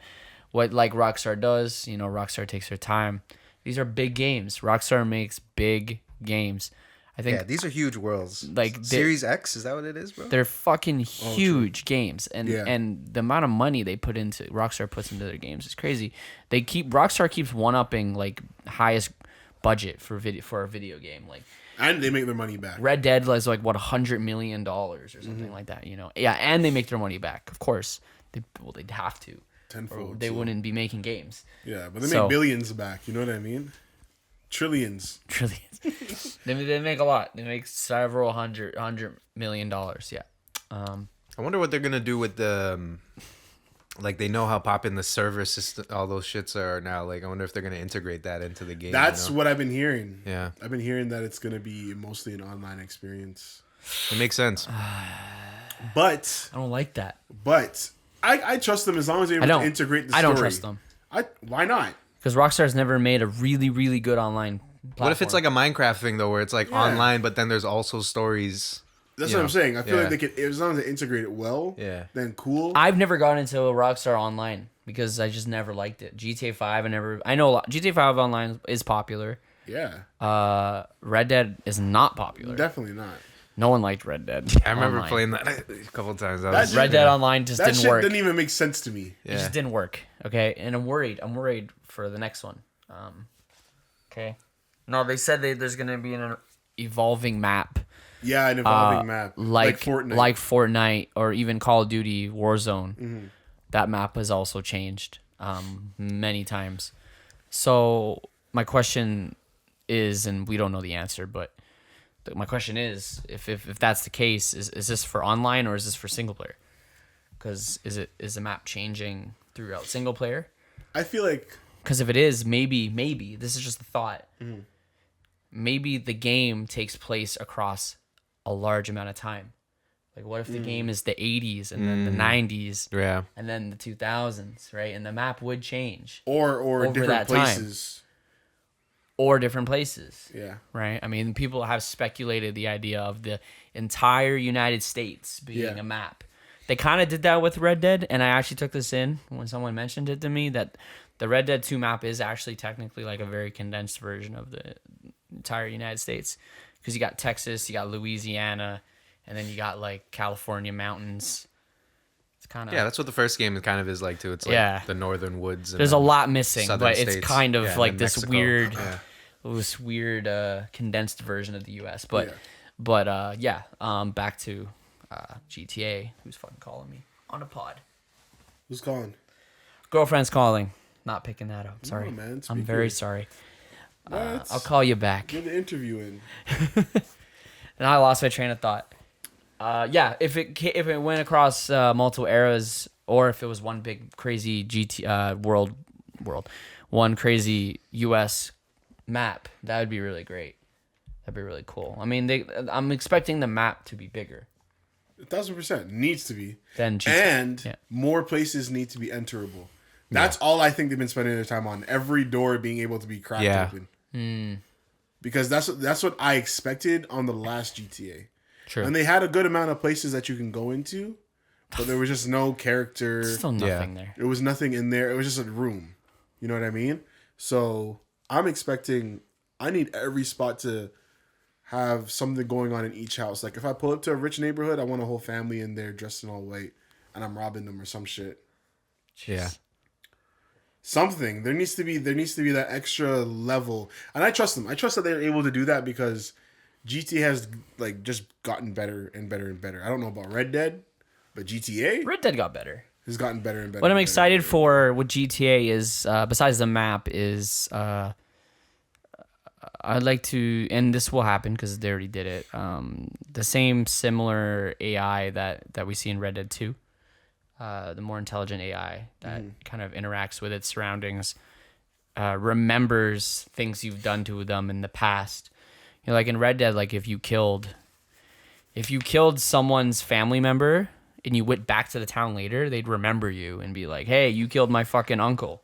What like Rockstar does, Rockstar takes their time. These are big games. Rockstar makes big games. I think these are huge worlds. Like Series X, is that what it is, bro? They're fucking huge games, and the amount of money they put into Rockstar puts into their games is crazy. Rockstar keeps one-upping like highest budget for a video game, like, and they make their money back. Red Dead is like what $100 million or something like that, Yeah, and they make their money back. Of course, they'd have to. Tenfold. Or they wouldn't be making games. Yeah, but they make billions back. You know what I mean? Trillions. They make a lot. They make several $100 million. Yeah. I wonder what they're gonna do with the, like, they know how popping the server system, all those shits are now. Like, I wonder if they're gonna integrate that into the game. That's what I've been hearing. Yeah, I've been hearing that it's gonna be mostly an online experience. It makes sense. But I don't like that. But I trust them as long as they're able to integrate the story. I don't trust them. Why not? Because Rockstar's never made a really, really good online platform. What if it's like a Minecraft thing though, where it's like online, but then there's also stories? That's what I'm saying. I feel like they could, as long as they integrate it well, then cool. I've never gotten into a Rockstar Online because I just never liked it. GTA 5, I know a lot. GTA 5 Online is popular. Yeah. Red Dead is not popular. Definitely not. No one liked Red Dead. I remember playing that a couple of times. Red Dead Online just didn't work. That didn't even make sense to me. It just didn't work. Okay, and I'm worried. I'm worried for the next one. Okay. No, they said there's gonna be an evolving map. Yeah, an evolving map, like Fortnite, or even Call of Duty Warzone. Mm-hmm. That map has also changed many times. So my question is, and we don't know the answer, but my question is, if that's the case, is this for online or is this for single player? Because is the map changing throughout single player? I feel like, because if it is, maybe this is just a thought. Mm-hmm. Maybe the game takes place across a large amount of time. Like, what if the game is the 80s and then the 90s, and then the 2000s, right? And the map would change, or different places. Or different places. Yeah. Right? I mean, people have speculated the idea of the entire United States being a map. They kind of did that with Red Dead, and I actually took this in when someone mentioned it to me that the Red Dead 2 map is actually technically like a very condensed version of the entire United States, because you got Texas, you got Louisiana, and then you got like California mountains. It's kind of that's what the first game kind of is like too. It's like the northern woods. There's a lot missing, but it's states. kind of like this Mexico. weird condensed version of the U.S. But back to GTA. Who's fucking calling me on a pod? Who's calling? Girlfriend's calling. Not picking that up. Sorry, No, man, I'm very sorry. I'll call you back. Get the interview in. And I lost my train of thought. If it went across multiple eras, or if it was one big crazy one crazy U.S. map, that would be really great. That'd be really cool. I mean, I'm expecting the map to be bigger. 1,000% needs to be. Then more places need to be enterable. That's all I think they've been spending their time on. Every door being able to be cracked open. Because that's what I expected on the last GTA. True. And they had a good amount of places that you can go into, but there was just no character. Still nothing there. There was nothing in there. It was just a room. You know what I mean? So I'm expecting, I need every spot to have something going on in each house. Like if I pull up to a rich neighborhood, I want a whole family in there dressed in all white and I'm robbing them or some shit. Yeah. Something. There needs to be that extra level. And I trust them. I trust that they're able to do that because GTA has like just gotten better and better and better. I don't know about Red Dead, but GTA Red Dead got better. Has gotten better and better. What I'm excited for with GTA is besides the map is I'd like to, and this will happen because they already did it. The same similar AI that we see in Red Dead 2. The more intelligent AI that kind of interacts with its surroundings, remembers things you've done to them in the past. You know, like in Red Dead, like if you killed someone's family member and you went back to the town later, they'd remember you and be like, "Hey, you killed my fucking uncle.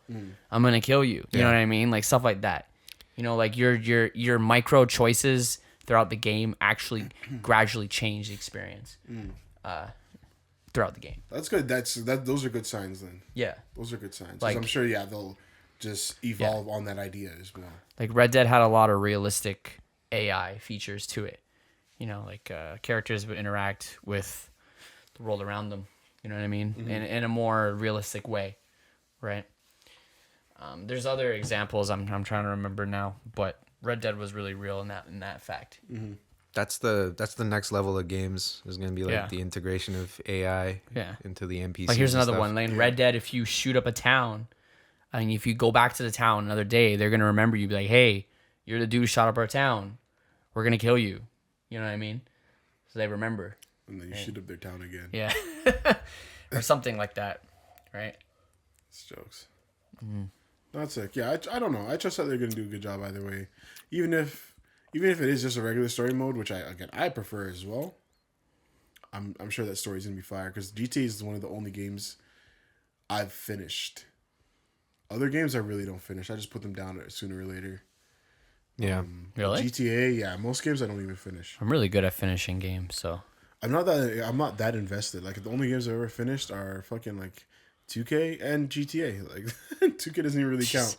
I'm gonna kill you." You know what I mean? Like stuff like that. You know, like your micro choices throughout the game actually gradually change the experience. Throughout the game. That's good. Those are good signs then. Yeah. Those are good signs. Like, I'm sure they'll just evolve on that idea as well. Like Red Dead had a lot of realistic AI features to it. You know, like characters would interact with the world around them. You know what I mean? In a more realistic way, right? There's other examples I'm trying to remember now, but Red Dead was really real in that fact. That's the next level of games. Is going to be like the integration of AI into the NPCs. Like here's another one. Like in Red Dead, if you shoot up a town, and if you go back to the town another day, they're gonna remember you. Be like, "Hey, you're the dude who shot up our town. We're gonna kill you." You know what I mean? So they remember. And then you shoot up their town again. Yeah, or something like that, right? It's jokes. That's sick. Yeah, I don't know. I trust that they're gonna do a good job either way, even if it is just a regular story mode, which I prefer as well. I'm sure that story's gonna be fire because GTA is one of the only games I've finished. Other games I really don't finish. I just put them down sooner or later. Yeah, really. GTA, yeah. Most games I don't even finish. I'm really good at finishing games, so I'm not that invested. Like the only games I've ever finished are fucking like 2K and GTA. Like 2K doesn't even really count.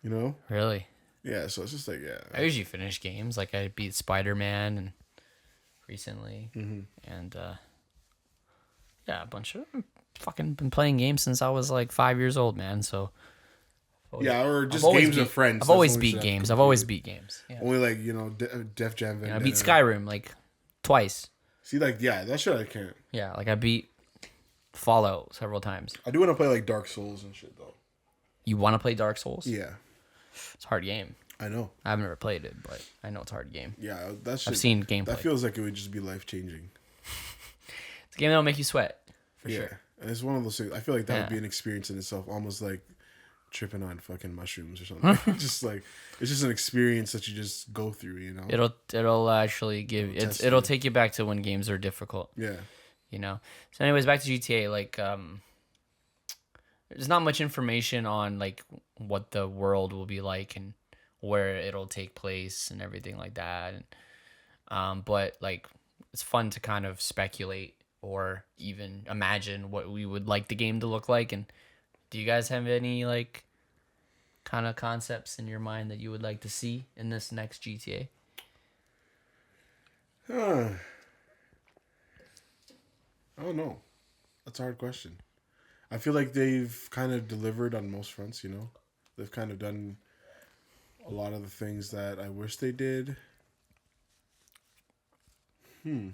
You know? Really? Yeah, so it's just like, yeah. I usually finish games. Like I beat Spider-Man and recently, and a bunch of fucking been playing games since I was like 5 years old, man. So yeah, or just games with friends. I've always beat games. Yeah. Only like Def Jam. I beat Skyrim like twice. See, like that shit I can't. Yeah, like I beat Fallout several times. I do want to play like Dark Souls and shit though. You want to play Dark Souls? Yeah. It's a hard game. I know. I've never played it, but I know it's a hard game. Yeah, that's. I've seen gameplay. That feels like it would just be life changing. It's a game that'll make you sweat, for sure. And it's one of those things. I feel like that would be an experience in itself, almost like tripping on fucking mushrooms or something. Just like it's just an experience that you just go through. You know. It'll actually give it'll take you back to when games are difficult. Yeah. You know. So, anyways, back to GTA. Like, there's not much information on like what the world will be like and where it'll take place and everything like that. And but like it's fun to kind of speculate or even imagine what we would like the game to look like. And do you guys have any like kind of concepts in your mind that you would like to see in this next GTA? I don't know. That's a hard question. I feel like they've kind of delivered on most fronts, you know? They've kind of done a lot of the things that I wish they did. I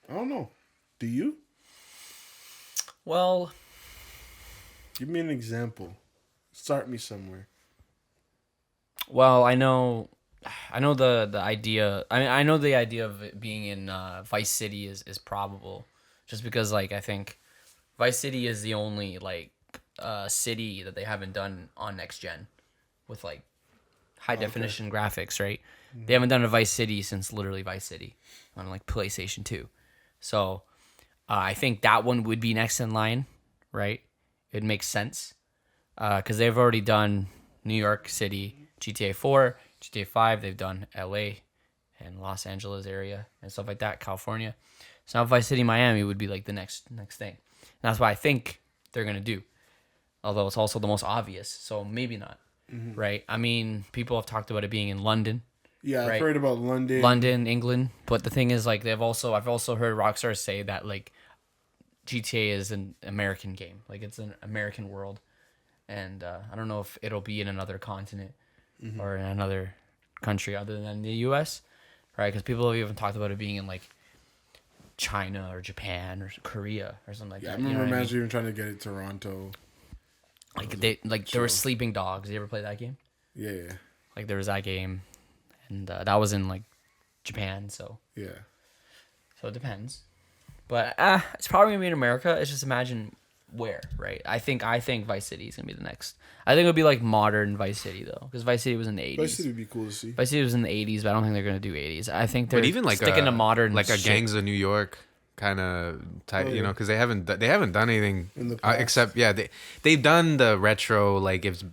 don't know. Do you? Well, give me an example. Start me somewhere. Well, I know the idea. I mean, I know the idea of it being in Vice City is probable, just because like I think Vice City is the only like city that they haven't done on next gen with like high definition graphics, right? Mm-hmm. They haven't done a Vice City since literally Vice City on like PlayStation 2. So I think that one would be next in line, right? It makes sense because they've already done New York City, GTA 4, GTA 5. They've done LA and Los Angeles area and stuff like that, California. So now Vice City, Miami would be like the next thing. And that's what I think they're going to do. Although it's also the most obvious, so maybe not, right? I mean, people have talked about it being in London. Yeah, right? I've heard about London. London, England. But the thing is, like, I've also heard Rockstar say that, like, GTA is an American game. Like, it's an American world. And I don't know if it'll be in another continent or in another country other than the U.S., right? Because people have even talked about it being in, like, China or Japan or Korea or something like that. I remember Imagine even trying to get it Toronto. There were Sleeping Dogs. You ever play that game? Yeah. Like there was that game, and that was in like Japan. So yeah. So it depends, but it's probably gonna be in America. It's just imagine where, right? I think Vice City is gonna be the next. I think it'll be like modern Vice City though, because Vice City was in the 80s. Vice City would be cool to see. Vice City was in the 80s, but I don't think they're gonna do 80s. I think they're even like sticking to modern, like shit. a Gangs of New York kind of type, you know, because they haven't done anything in the past. Except they've done the retro, like if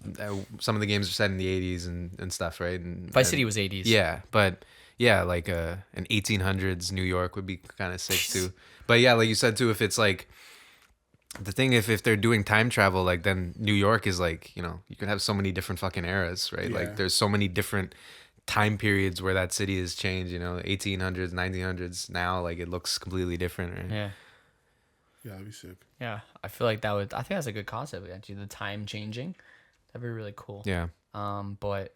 some of the games are set in the 80s and stuff, right? Vice City was 80s. Yeah, but yeah, like an 1800s New York would be kind of sick too. But yeah, like you said too, if it's like the thing, if they're doing time travel, like then New York is like, you know, you can have so many different fucking eras, right? Yeah. Like there's so many different time periods where that city has changed, you know, 1800s, 1900s. Now like it looks completely different, right? Yeah, that'd be sick. Yeah, I feel like I think that's a good concept actually, the time changing. That'd be really cool. Yeah. But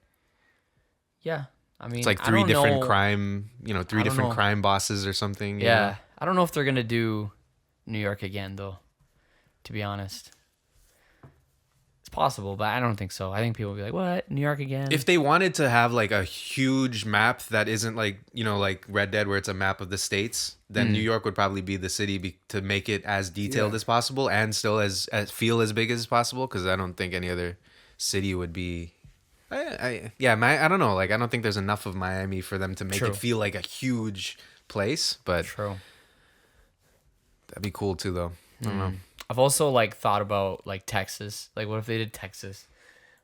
yeah, I mean, it's like three different crime bosses or something. Yeah, know? I don't know if they're gonna do New York again though, to be honest. It's possible, but I don't think so. I think people will be like, what? New York again? If they wanted to have like a huge map that isn't like, you know, like Red Dead where it's a map of the states, then New York would probably be the city to make it as detailed as possible and still as feel as big as possible, because I don't think any other city would be... I don't know. Like, I don't think there's enough of Miami for them to make it feel like a huge place, but... True. That'd be cool too, though. I don't know. I've also like thought about like Texas. Like, what if they did Texas?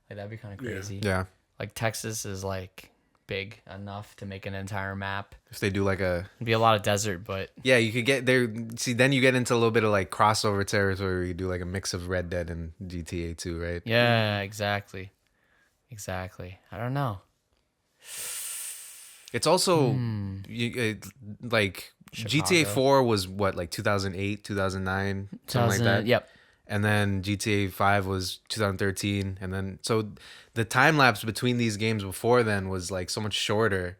Like, that'd be kind of crazy. Yeah. Like, Texas is like big enough to make an entire map. If they do like it'd be a lot of desert, but yeah, you could get there. See, then you get into a little bit of like crossover territory where you do like a mix of Red Dead and GTA 2, right? Yeah, exactly. I don't know. It's also like Chicago. GTA 4 was what, like 2008, 2009, something like that. Yep. And then GTA 5 was 2013, and then so the time lapse between these games before then was like so much shorter,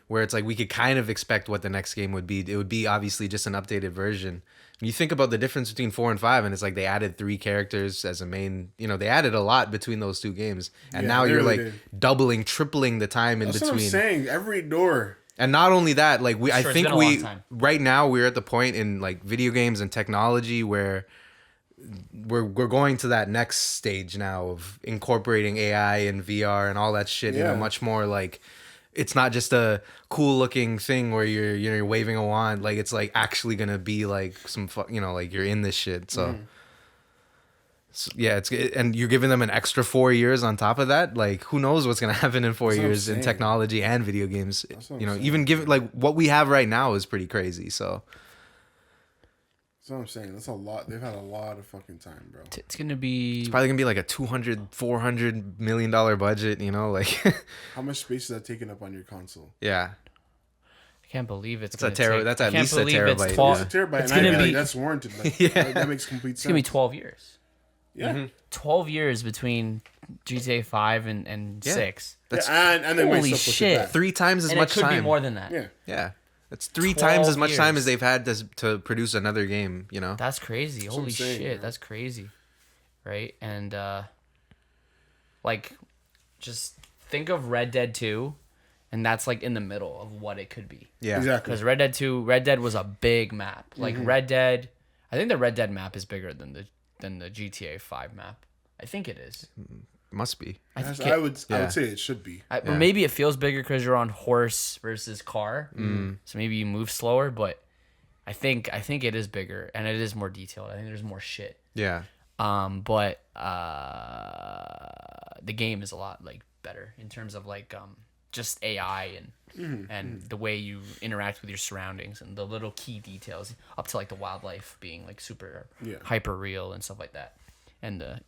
where it's like we could kind of expect what the next game would be. It would be obviously just an updated version. When you think about the difference between 4 and 5, and it's like they added 3 characters as a main, you know, they added a lot between those 2 games, and now you're like doubling, tripling the time in That's between. That's what I'm saying. Every door. And not only that, like I think right now we're at the point in like video games and technology where we're going to that next stage now of incorporating AI and VR and all that shit in a much more like, it's not just a cool looking thing where you're waving a wand. Like, it's like actually gonna be like some like you're in this shit. So, and you're giving them an extra 4 years on top of that. Like, who knows what's gonna happen in 4 years in technology and video games? You know, even given like what we have right now is pretty crazy. So, That's what I'm saying. That's a lot. They've had a lot of fucking time, bro. It's gonna be. It's probably gonna be like a $200-400 million budget. You know, like. How much space is that taking up on your console? Yeah. I can't believe it's a terabyte. That's at least a terabyte. It's a terabyte. It's gonna be. That's warranted. Like, yeah. That makes complete sense. It's gonna be 12 years. Yeah. Mm-hmm. 12 years between GTA 5 and 6. That's and then holy shit. 3 times as and much it could time. be more than that. Yeah. Yeah. That's 3 times as much years. time as they've had to produce another game, you know? That's crazy. That's Holy saying, shit. bro. That's crazy. Right? And, like, just think of Red Dead 2, and that's, like, in the middle of what it could be. Yeah. Exactly. Because Red Dead was a big map. Like, Red Dead, I think the Red Dead map is bigger than the GTA 5 map. I think it is. Must be. I would say it should be. Or maybe it feels bigger because you're on horse versus car, so maybe you move slower. But I think it is bigger and it is more detailed. I think there's more shit. Yeah. But the game is a lot like better in terms of like just AI and the way you interact with your surroundings and the little key details up to like the wildlife being like super hyper real and stuff like that, and the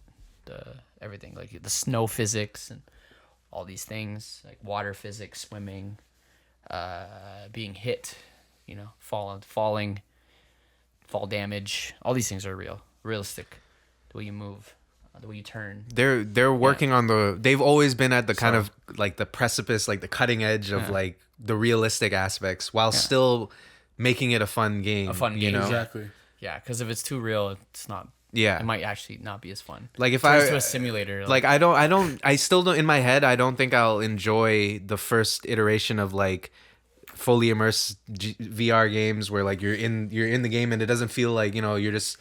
everything like the snow physics and all these things like water physics, swimming, being hit, you know, fall damage, all these things are realistic. The way you move, the way you turn. They're working on they've always been at the kind of like the precipice, like the cutting edge of like the realistic aspects while still making it a fun game. You know? Exactly. Yeah, because if it's too real, it's not. Yeah, it might actually not be as fun. Like if Turns to a simulator, like I still don't in my head. I don't think I'll enjoy the first iteration of like fully immersed VR games where like you're in the game and it doesn't feel like, you know, you're just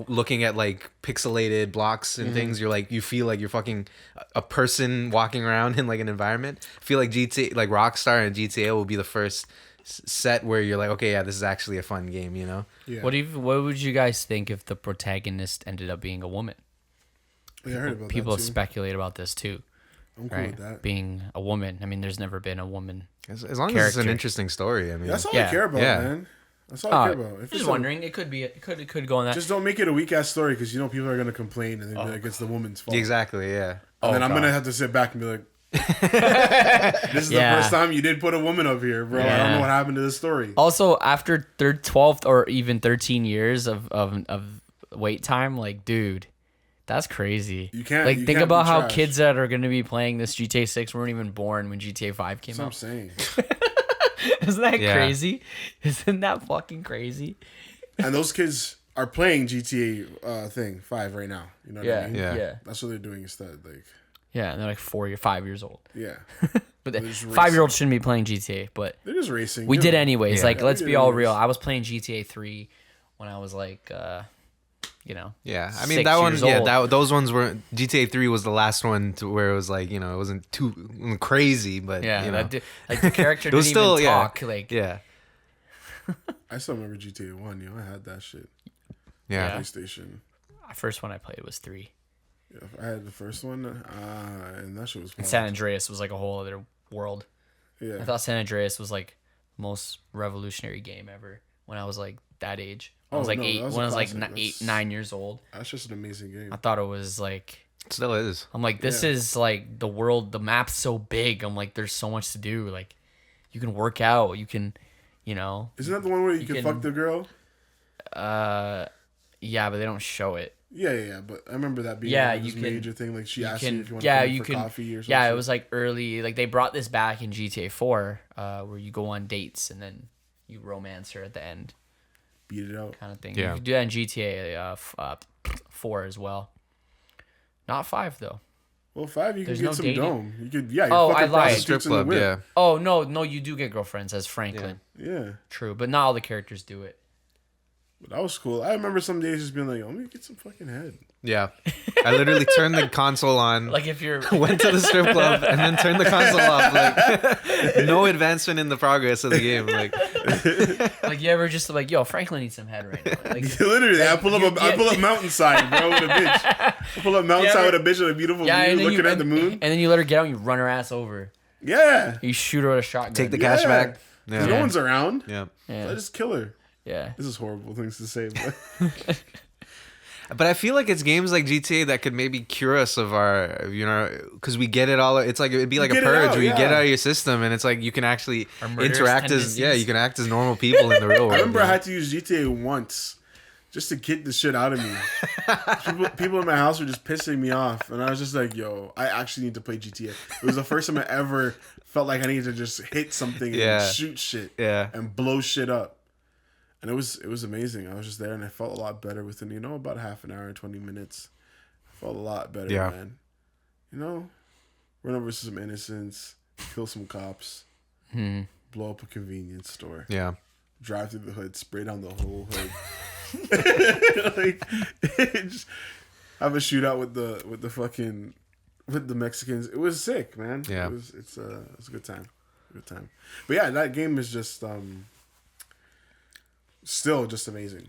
looking at like pixelated blocks and things. You're like, you feel like you're fucking a person walking around in like an environment. I feel like GTA, like Rockstar and GTA will be the first set where you're like, okay, yeah, this is actually a fun game, you know? Yeah. What would you guys think if the protagonist ended up being a woman? Yeah, I heard about People that too. speculate about this too. I'm cool with that. Being a woman. I mean, there's never been a woman. As long as it's an interesting story. I mean, that's all I care about, man. That's all I care about. Just wondering, it could go on that. Just don't make it a weak ass story because you know people are gonna complain and they'll be like it's the woman's fault. Exactly, yeah. And then I'm gonna have to sit back and be like, this is the first time you did put a woman up here, bro. I don't know what happened to this story. Also, after 12th or even 13 years of wait time, like, dude, that's crazy. You can't like you think can't about be how trash. kids that are going to be playing this GTA 6 weren't even born when GTA 5 came out. That's what I'm saying. Isn't that crazy? Isn't that fucking crazy? And those kids are playing GTA 5 right now. You know what I mean? Yeah. That's what they're doing instead. Like, yeah, they're like 5 years old. yeah. But 5-year-olds shouldn't be playing GTA, but They're just racing. we did anyways. Yeah. Like, Yeah, let's we be did all anyways. real. I was playing GTA 3 when I was like, you know. Yeah, I mean 6 that one. years Yeah, old. those ones were GTA 3 was the last one to where it was like, you know, it wasn't too crazy, but Yeah, you know. like the character It was didn't still- even yeah. talk. Like, Yeah, I still remember GTA 1. You know, I had that shit. yeah. PlayStation. the first one I played was 3. Yeah, I had the first one, and that shit was fun. And San Andreas was like a whole other world. Yeah. I thought San Andreas was like the most revolutionary game ever when I was like that age. I was like no, 8. that was When a I was like classic. 8, 9 years old. That's just an amazing game. I thought it was like. It still is. I'm like, this is like the world. The map's so big. I'm like, there's so much to do. Like, you can work out. You can, you know. Isn't that the one where you can fuck the girl? Yeah, but they don't show it. Yeah. But I remember that being Yeah, like, you this can- major thing. Like she you asked can- you if you want yeah, to you for can- coffee or something. Yeah, it was like early. Like they brought this back in GTA 4, where you go on dates and then you romance her at the end, beat it out. kind of thing. Yeah. You can do that in GTA 4 as well. Not 5 though. Well, 5 you can There's get no some dating? dome. You could you're Oh, I fucking lied. prostitutes Strip in the club, whip. yeah. Oh no, you do get girlfriends as Franklin. Yeah. True, but not all the characters do it. But that was cool. I remember some days just being like, let me get some fucking head. Yeah, I literally turned the console on, Like if you're went to the strip club, and then turned the console off. Like, no advancement in the progress of the game. Like, like you ever just like, yo, Franklin needs some head right now. Like, Literally, I pull up Mountainside, bro, with a bitch. I pull up Mountainside with a bitch with a beautiful yeah, view, and then looking at the moon. and then you let her get out and you run her ass over. Yeah. You shoot her with a shotgun. take the cash back. No one's around. Yeah. Yeah. I just kill her. Yeah. This is horrible things to say, but But I feel like it's games like GTA that could maybe cure us of our, because we get it all. It's like it'd be like a purge where you get it out of your system, and it's like you can actually interact as you can act as normal people in the real world. I remember I had to use GTA once just to get the shit out of me. People in my house were just pissing me off, and I was just like, "Yo, I actually need to play GTA." It was the first time I ever felt like I needed to just hit something and shoot shit, and blow shit up. And it was amazing. I was just there, and I felt a lot better within, about half an hour and 20 minutes. I felt a lot better, man. Run over some innocents, kill some cops, blow up a convenience store. Yeah. Drive through the hood, spray down the whole hood. Just have a shootout with the Mexicans. It was sick, man. Yeah. It's a good time. Good time. But yeah, that game is just still just amazing,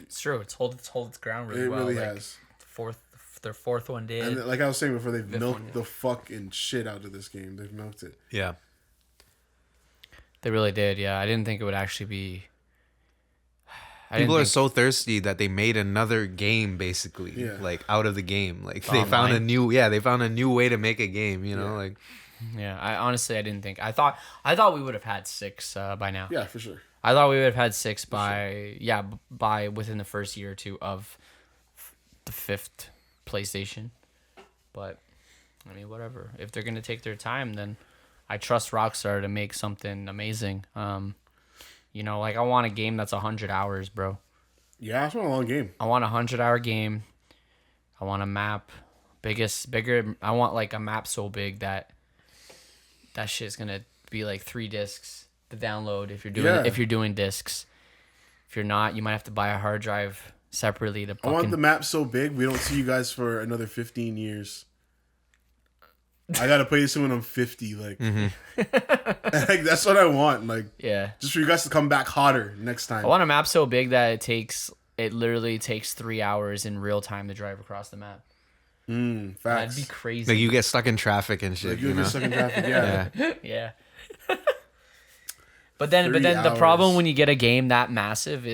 It's true. It's hold its ground really well. It really has. Their fourth one did. And like I was saying before, they've milked the fucking shit out of this game. They've milked it. Yeah. They really did. Yeah, I didn't think it would actually be. People are so thirsty that they made another game, basically, like out of the game. Like they found a new way to make a game. Like. Yeah, I didn't think. I thought we would have had 6 by now. Yeah, for sure. I thought we would have had 6 by within the first year or two of the 5th PlayStation. But I mean, whatever. If they're gonna take their time, then I trust Rockstar to make something amazing. Like I want a game that's 100 hours, bro. Yeah, that's not a long game. I want a 100-hour game. I want a map bigger. I want like a map so big that shit's gonna be like 3 discs to download if you're doing discs. If you're not, you might have to buy a hard drive separately to I want the map so big we don't see you guys for another 15 years. I gotta play this when I'm 50, like, like that's what I want, like, just for you guys to come back hotter next time. I want a map so big that it literally takes 3 hours in real time to drive across the map. Facts. That'd be crazy. Like you get stuck in traffic and shit. Like you get stuck in traffic, yeah. Yeah. But then the problem when you get a game that massive,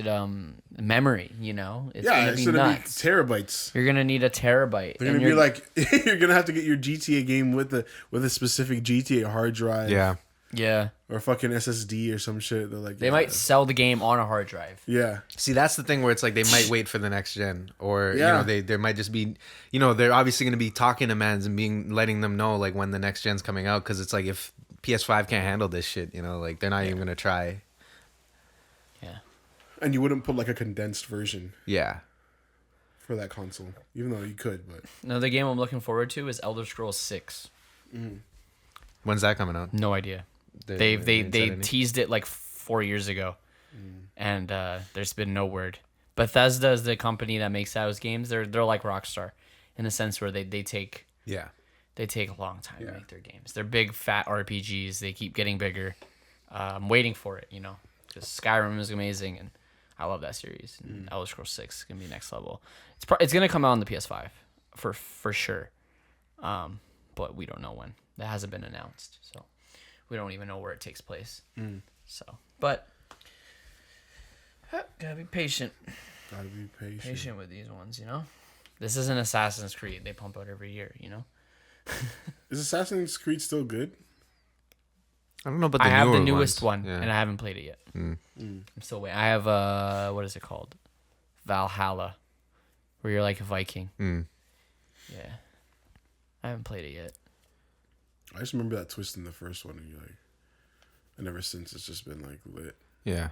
memory, it's gonna be nuts. Be terabytes. You're gonna need a terabyte. They're gonna be like, you're gonna have to get your GTA game with a specific GTA hard drive. Yeah. Yeah. Or fucking SSD or some shit. They're like, they might sell the game on a hard drive. Yeah. See, that's the thing where it's like they might wait for the next gen, or there might just be, they're obviously gonna be talking to mans and letting them know like when the next gen's coming out, because it's like if PS5 can't handle this shit, like they're not even gonna try. Yeah. And you wouldn't put like a condensed version. Yeah. For that console, even though you could, but another game I'm looking forward to is Elder Scrolls 6. When's that coming out? No idea. They teased it like 4 years ago, and there's been no word. Bethesda is the company that makes those games. They're like Rockstar, in the sense where they take a long time to make their games. They're big fat RPGs. They keep getting bigger. I'm waiting for it, because Skyrim is amazing, and I love that series. And Elder Scrolls 6 is gonna be next level. It's gonna come out on the PS5 for sure, but we don't know when. That hasn't been announced, so. We don't even know where it takes place. So, but gotta be patient. Gotta be patient. Patient with these ones, This isn't Assassin's Creed. They pump out every year, Is Assassin's Creed still good? I don't know, but I have the newest one, and I haven't played it yet. I'm still waiting. I have what is it called? Valhalla, where you're like a Viking. Yeah, I haven't played it yet. I just remember that twist in the first one, and you're like, and ever since it's just been like lit. Yeah.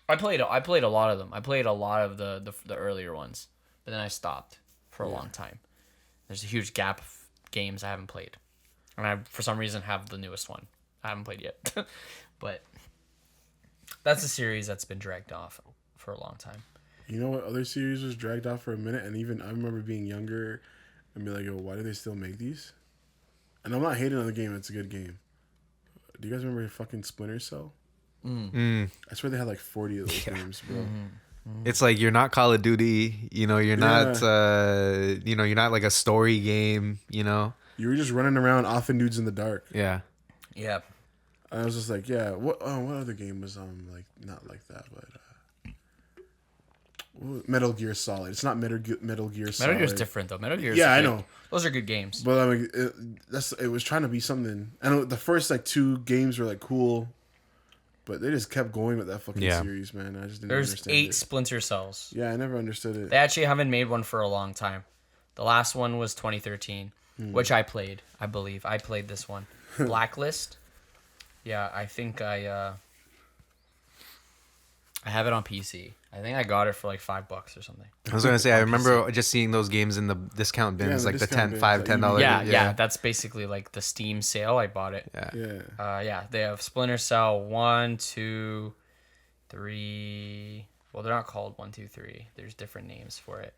I played a lot of them. I played a lot of the earlier ones, but then I stopped for a long time. There's a huge gap of games I haven't played, and I for some reason have the newest one I haven't played yet. But that's a series that's been dragged off for a long time. You know what other series was dragged off for a minute, and even I remember being younger and be like, "Yo, why do they still make these?" And I'm not hating on the game; it's a good game. Do you guys remember fucking Splinter Cell? I swear they had like 40 of those games, bro. It's like you're not Call of Duty, you're not, you're not like a story game, You were just running around offing dudes in the dark. Yeah. Yeah. I was just like, yeah. What other game was like not like that, but Metal Gear Solid. It's not Metal Gear Solid. Metal Gear's different though. Metal Gear. Yeah, I know. Those are good games. But I mean, it was trying to be something. I know the first like 2 games were like cool, but they just kept going with that fucking series, man. I just didn't understand. There's 8 Splinter Cells. Yeah, I never understood it. They actually haven't made one for a long time. The last one was 2013, which I played. I believe I played this one. Blacklist. Yeah, I think I have it on PC. I think I got it for like $5 or something. I was gonna say I remember just seeing those games in the discount bins, like the $10. Yeah, that's basically like the Steam sale. I bought it. Yeah. They have Splinter Cell 1, 2, 3. Well, they're not called 1, 2, 3. There's different names for it.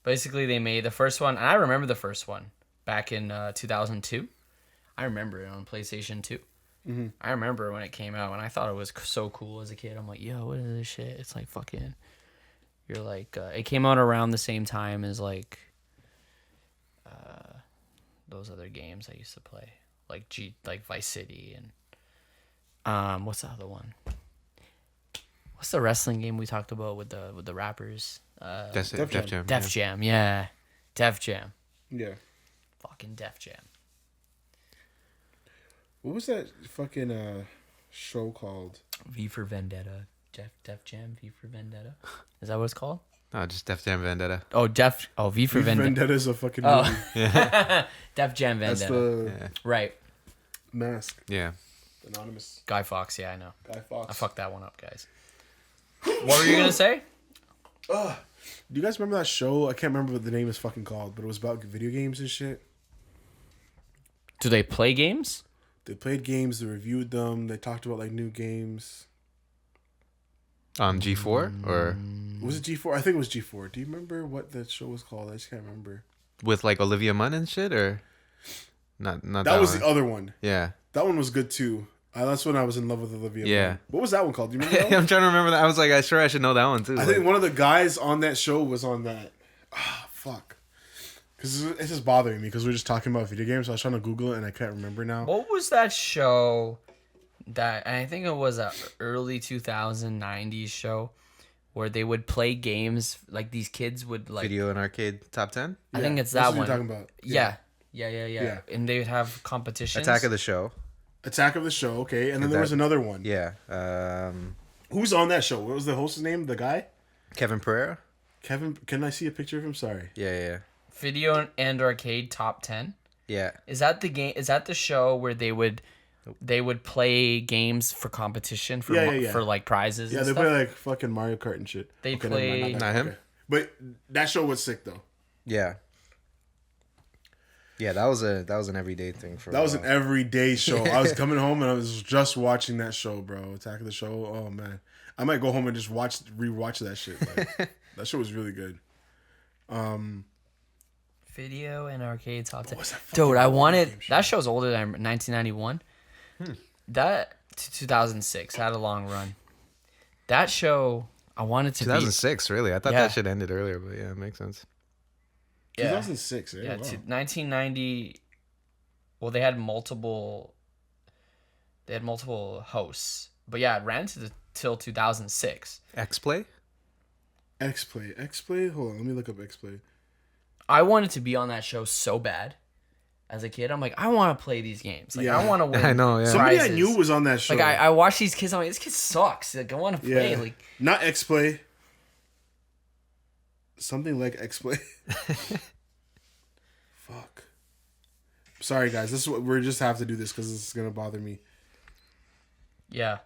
Basically, they made the first one, and I remember the first one back in 2002. I remember it on PlayStation 2. Mm-hmm. I remember when it came out, and I thought it was so cool as a kid. I'm like, yo, what is this shit? It's like fucking. You're like, it came out around the same time as like those other games I used to play, like Vice City and what's the other one? What's the wrestling game we talked about with the rappers? Def Jam. Def Jam, yeah. Def Jam. Yeah. Fucking Def Jam. What was that fucking show called? V for Vendetta. Def Jam, V for Vendetta. Is that what it's called? No, just Def Jam Vendetta. Oh, V for Vendetta. Vendetta's a fucking movie. Yeah. Def Jam Vendetta. That's the right. mask. Yeah. Anonymous. Guy Fawkes, yeah, I know. Guy Fawkes. I fucked that one up, guys. What were you going to say? Do you guys remember that show? I can't remember what the name is fucking called, but it was about video games and shit. Do they play games? They played games, they reviewed them, they talked about like new games. On G4 or Was it G4? I think it was G4. Do you remember what that show was called? I just can't remember. with like Olivia Munn and shit, or not that was one. the other one. Yeah. That one was good too. That's when I was in love with Olivia Yeah. Munn. What was that one called? Do you remember that one? I'm trying to remember that. I was like, I should know that one too. I think one of the guys on that show was on that. Ah, fuck. Because it's just bothering me because we're just talking about video games. So I was trying to Google it and I can't remember now. What was that show that, and I think it was a early 2090s show where they would play games, like these kids would like... Video and Arcade Top 10? I think it's that's that what one. you're talking about. Yeah. And they would have competitions. Attack of the Show. Attack of the Show, okay. And then there was another one. Yeah. Who's on that show? What was the host's name? The guy? Kevin Pereira? Kevin, can I see a picture of him? Sorry. Yeah. Video and Arcade Top 10. Yeah. Is that the game? Is that the show where they would play games for competition for for like prizes? Yeah, and they stuff? play like fucking Mario Kart and shit. They okay, play not him. Okay. But that show was sick though. Yeah. Yeah, that was an everyday thing for. That was an everyday show. I was coming home and I was just watching that show, bro. Attack of the Show. Oh man, I might go home and just rewatch that shit. Like, that show was really good. Video and Arcade Top 10. Dude, I wanted that show's older than 1991. That 2006 had a long run. That show I wanted to 2006, really? I thought that shit ended earlier, but yeah, it makes sense. 2006. Yeah, 1990. Well, they had multiple hosts, but yeah, it ran till 2006. X-Play. Hold on, let me look up X-Play. I wanted to be on that show so bad. As a kid, I'm like, I want to play these games. Like, I want to win. I know, yeah. Somebody prizes. I knew was on that show. Like, I watch these kids. I'm like, this kid sucks. Like, I want to play. Yeah. Like, not X-Play. Something like X-Play. Fuck. Sorry, guys. This is what we just have to do this because this is gonna bother me. Yeah.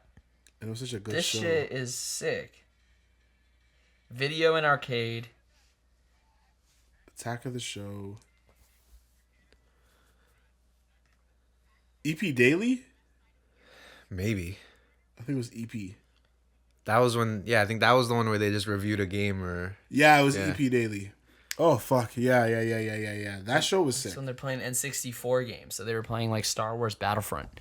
And it was such a good this show. This shit is sick. Video and Arcade. Attack of the Show. EP Daily? Maybe. I think it was EP. That was when, I think that was the one where they just reviewed a game or... Yeah, it was EP Daily. Oh, fuck. Yeah. That show was sick. That's when they're playing N64 games. So they were playing, like, Star Wars Battlefront.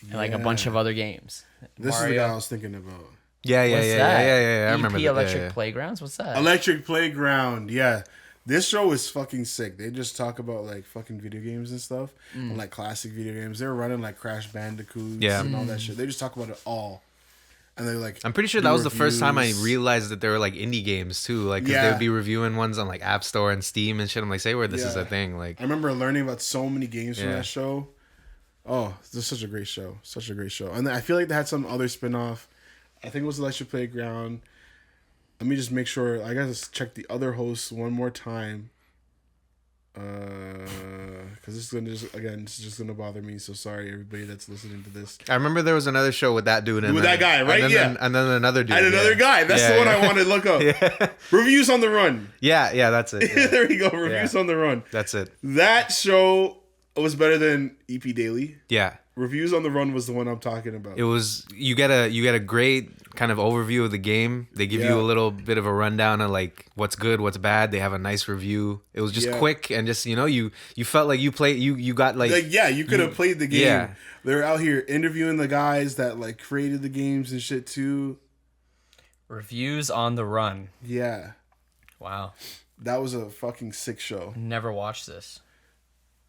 And, like, a bunch of other games. This Mario. is the guy I was thinking about. Yeah. I remember that. Electric Playgrounds? What's that? Electric Playground, yeah. This show is fucking sick. They just talk about like fucking video games and stuff, and like classic video games. They're running like Crash Bandicoots and all that shit. They just talk about it all, and they like. I'm pretty sure that was the first time I realized that there were like indie games too. Like, 'cause they would be reviewing ones on like App Store and Steam and shit. I'm like, say where this is a thing. Like, I remember learning about so many games from that show. Oh, this is such a great show. Such a great show. And then I feel like they had some other spinoff. I think it was Electric Playground. Let me just make sure. I gotta check the other hosts one more time. Because this is gonna it's just gonna bother me. So sorry, everybody that's listening to this. I remember there was another show with that dude. With that guy, right? And then another dude. And another guy. That's the one I wanted to look up. Reviews on the Run. Yeah, that's it. Yeah. There we go. Reviews on the Run. That's it. That show was better than EP Daily. Yeah. Reviews on the Run was the one I'm talking about. It was you get a great kind of overview of the game. They give you a little bit of a rundown of like what's good, what's bad. They have a nice review. It was just quick and just you felt like you got like you could have played the game. Yeah. They were out here interviewing the guys that like created the games and shit too. Reviews on the Run. Yeah. Wow. That was a fucking sick show. Never watched this.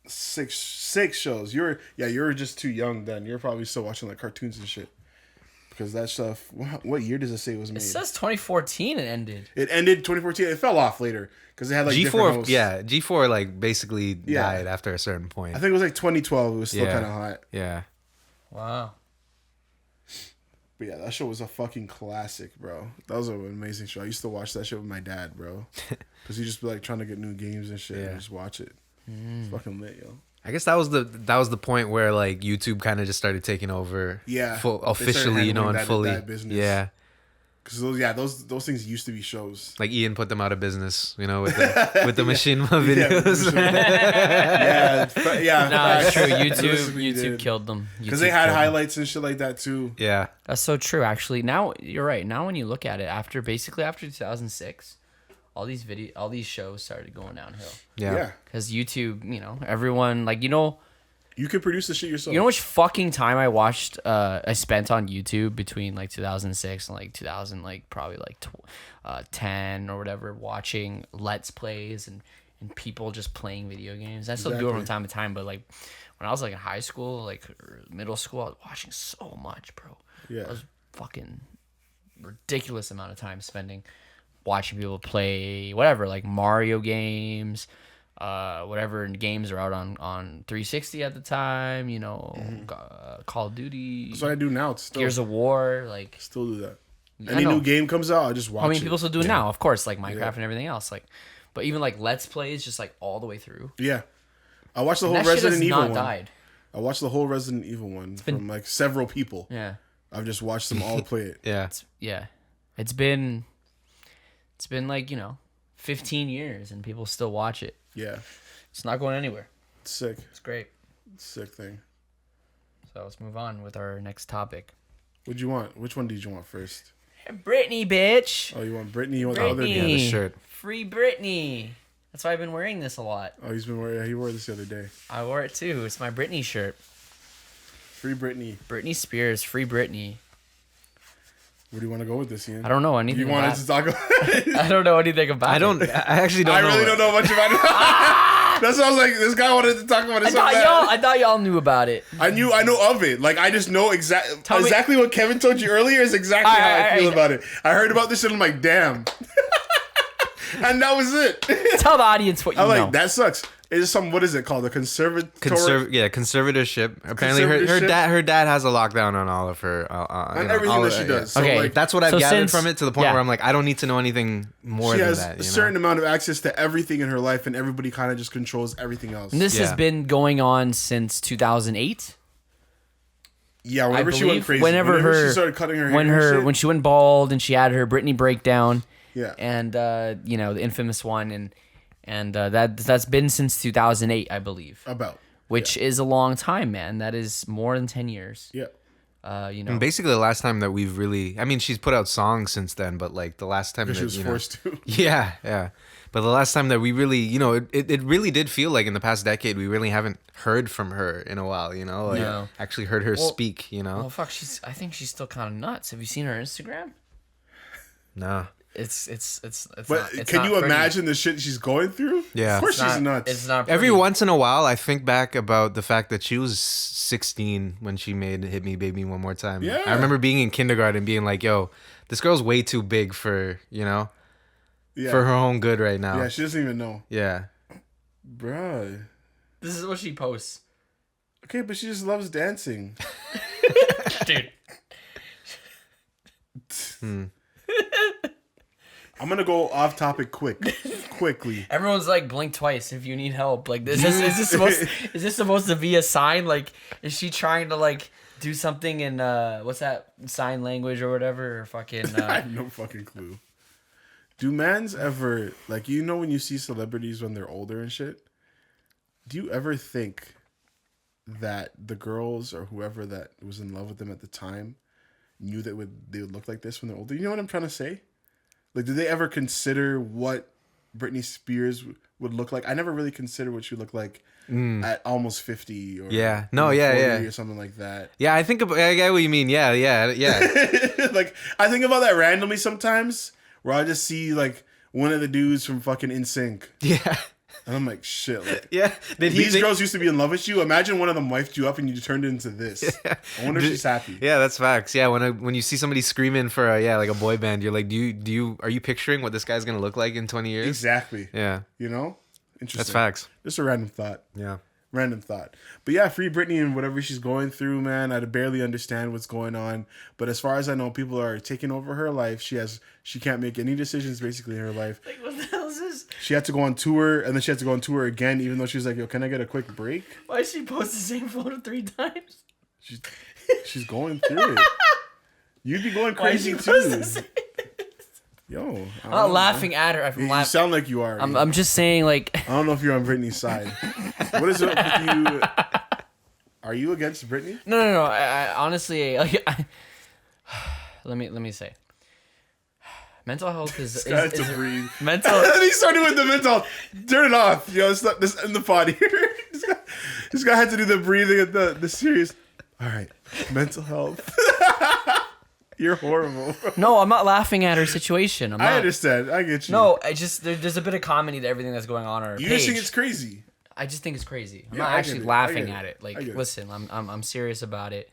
Six shows. You were just too young then. You're probably still watching like cartoons and shit. Because that stuff. What year does it say it was made? It says 2014. It ended. It ended 2014. It fell off later because they had like different hosts. G4 like basically died after a certain point. I think it was like 2012. It was still kind of hot. Yeah. Wow. But yeah, that show was a fucking classic, bro. That was an amazing show. I used to watch that shit with my dad, bro. Because he just be like trying to get new games and shit and just watch it. It's fucking lit, yo. I guess that was the point where like YouTube kind of just started taking over. Yeah. Officially, and fully. Yeah. Because those things used to be shows. Like Ian put them out of business, with the machinima videos. No, it's true. YouTube killed them. Because they had highlights and shit like that too. Yeah. That's so true. Actually, now you're right. Now when you look at it, after 2006. All these shows started going downhill. Yeah. Because YouTube, everyone you could produce the shit yourself. You know how much fucking time I spent on YouTube between like 2006 and like 2000, like probably like 10 or whatever, watching Let's Plays and people just playing video games. I still do it from time to time, but like when I was like in high school, like or middle school, I was watching so much, bro. Yeah. It was fucking ridiculous amount of time spending watching people play whatever, like Mario games, whatever games are out on 360 at the time, Call of Duty. That's what I do now. Gears of War, like still do that. Any new game comes out, I just watch it. I mean, people still do it now, of course, like Minecraft and everything else. Like, but even like Let's Plays, just like all the way through. Yeah, I watched the whole Resident Evil one. I watched the whole Resident Evil one from like several people. Yeah, I've just watched them all play it. It's been like 15 years and people still watch it. Yeah, it's not going anywhere. It's sick. It's great. Sick thing. So let's move on with our next topic. What'd you want? Which one did you want first? Britney, bitch. Oh, you want Britney? You want Britney. the other the shirt? Free Britney. That's why I've been wearing this a lot. Oh, he's been wearing. He wore this the other day. I wore it too. It's my Britney shirt. Free Britney. Britney Spears. Free Britney. Where do you want to go with this, Ian? I don't know anything. You wanted to talk about it? I don't know anything about it. I actually don't know. I really don't know much about it. That's what I was like. This guy wanted to talk about it. I thought y'all knew about it. I know of it. Like I just know exactly what Kevin told you earlier is exactly how I feel about it. I heard about this and I'm like, damn. And that was it. Tell the audience what you know. I'm like, that sucks. It's what is it called? A conservatorship. Apparently, her dad has a lockdown on all of her on everything that she does. So okay, like, that's what I've gathered from it to the point where I'm like, I don't need to know anything more than that. She has a certain amount of access to everything in her life, and everybody kind of just controls everything else. And this has been going on since 2008. Yeah, whenever she went crazy, whenever she started cutting her hair, when she went bald and she had her Britney breakdown. Yeah, and the infamous one and that's been since 2008, I believe. Which is a long time, man. That is more than 10 years. Yeah. And basically the last time that we've really, I mean, she's put out songs since then, but like the last time that she was forced to. Yeah. But the last time that we really, it really did feel like in the past decade we really haven't heard from her in a while, No. Actually heard her speak, Well, fuck, I think she's still kind of nuts. Have you seen her Instagram? Nah. But can you imagine the shit she's going through? Yeah, of course she's nuts. It's not. Every once in a while, I think back about the fact that she was 16 when she made "Hit Me, Baby, One More Time." Yeah. I remember being in kindergarten, being like, "Yo, this girl's way too big for for her own good right now." Yeah, she doesn't even know. Yeah, bruh. This is what she posts. Okay, but she just loves dancing, dude. I'm gonna go off topic quickly. Everyone's like, blink twice if you need help. Like, is this supposed to be a sign? Like, is she trying to like do something in what's that, sign language or whatever? Or fucking I have no fucking clue. Do mans ever, like, when you see celebrities when they're older and shit, do you ever think that the girls or whoever that was in love with them at the time knew that they would look like this when they're older? You know what I'm trying to say? Like, did they ever consider what Britney Spears would look like? I never really considered what she looked like at almost 50 or 40 or something like that. Yeah, I get what you mean. Yeah. Like, I think about that randomly sometimes, where I just see like one of the dudes from fucking NSYNC. Yeah. And I'm like, shit. Like, yeah. These girls used to be in love with you. Imagine one of them wifed you up and you turned into this. Yeah. I wonder if she's happy. Yeah, that's facts. Yeah, when you see somebody screaming for like a boy band, you're like, are you picturing what this guy's gonna look like in 20 years? Exactly. Yeah. Interesting. That's facts. Just a random thought. Yeah. Random thought. But yeah, free Britney and whatever she's going through, man. I barely understand what's going on. But as far as I know, people are taking over her life. She can't make any decisions basically in her life. Like, what the hell is this? She had to go on tour, and then she had to go on tour again, even though she was like, yo, can I get a quick break? Why did she post the same photo 3 times? She's going through it. You'd be going crazy too. Yo, I'm not laughing at her. You sound like you are. I'm just saying, like, I don't know if you're on Britney's side. What is up with you? Are you against Britney? No. I honestly, like, let me say, mental health is breathe. Mental. He started with the mental health. Turn it off. Yo, it's not this in the pod here. This guy had to do the breathing at the serious. All right, mental health. You're horrible. No, I'm not laughing at her situation. I understand. I get you. No, I just there's a bit of comedy to everything that's going on her page. You just think it's crazy. I just think it's crazy. I'm not actually laughing at it. Like, listen, I'm serious about it.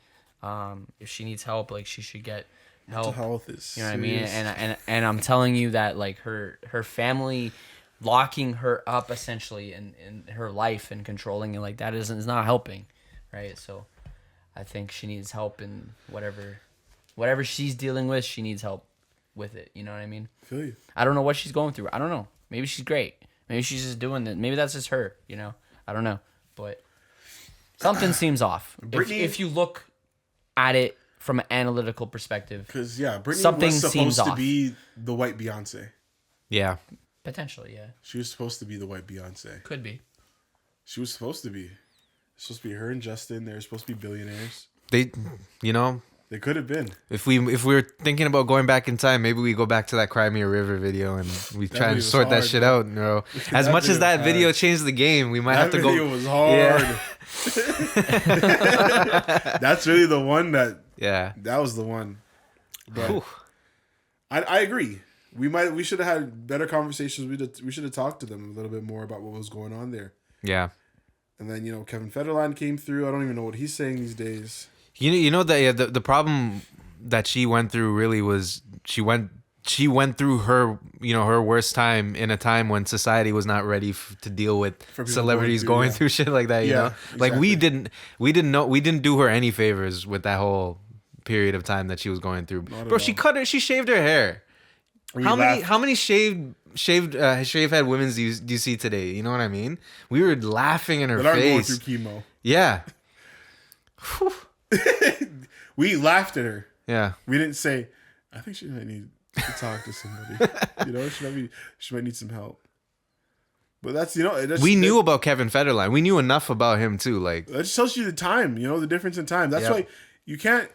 If she needs help, like, she should get help. Mental health is, you know what I mean? And I'm telling you that, like, her family locking her up essentially in her life and controlling it like that is not helping, right? So I think she needs help in whatever she's dealing with. She needs help with it. You know what I mean? I feel you. I don't know what she's going through. I don't know. Maybe she's great. Maybe she's just doing that. Maybe that's just her. I don't know. But something seems off. If you look at it from an analytical perspective, because Britney something was seems supposed to off. be the white Beyonce. Yeah. Potentially, yeah. She was supposed to be the white Beyonce. Could be. She was supposed to be. It's supposed to be her and Justin. They were supposed to be billionaires. They could have been. If we were thinking about going back in time, maybe we go back to that Cry Me a River video and we try and sort that shit out. As much as that video changed the game, we might have to go. That video was hard. Yeah. That's really the one that. Yeah. That was the one. But I agree. We should have had better conversations. We should have talked to them a little bit more about what was going on there. Yeah. And then Kevin Federline came through. I don't even know what he's saying these days. The problem that she went through really was she went through her her worst time in a time when society was not ready to deal with celebrities going through shit like that. You know, exactly. Like we didn't do her any favors with that whole period of time that she was going through. Bro, she shaved her hair. How many shaved head women do you see today? You know what I mean? We were laughing in her face. But going through chemo. Yeah. We laughed at her. Yeah. We didn't say, I think she might need to talk to somebody. She might need some help. But that's, we knew about Kevin Federline. We knew enough about him too. Like, that just tells you the time, the difference in time. That's why you can't,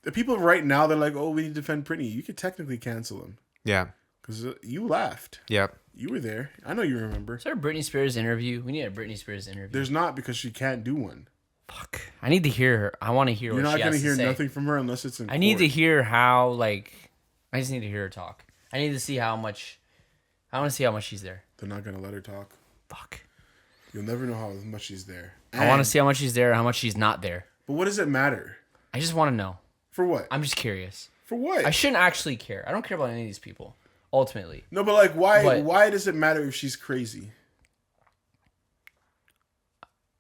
the people right now, they're like, oh, we need to defend Britney. You could technically cancel them. Yeah. Because you laughed. Yep. You were there. I know you remember. Is there a Britney Spears interview? We need a Britney Spears interview. There's not, because she can't do one. Fuck. I need to hear her. I want to hear what she has to say. You're not going to hear nothing from her unless it's in I need to hear how, I just need to hear her talk. I need to see how much. I want to see how much she's there. They're not gonna let her talk. Fuck. You'll never know how much she's there. I want to see how much she's there and how much she's not there. But what does it matter? I just want to know. For what? I'm just curious. For what? I shouldn't actually care. I don't care about any of these people. Ultimately. No, but like, why does it matter if she's crazy?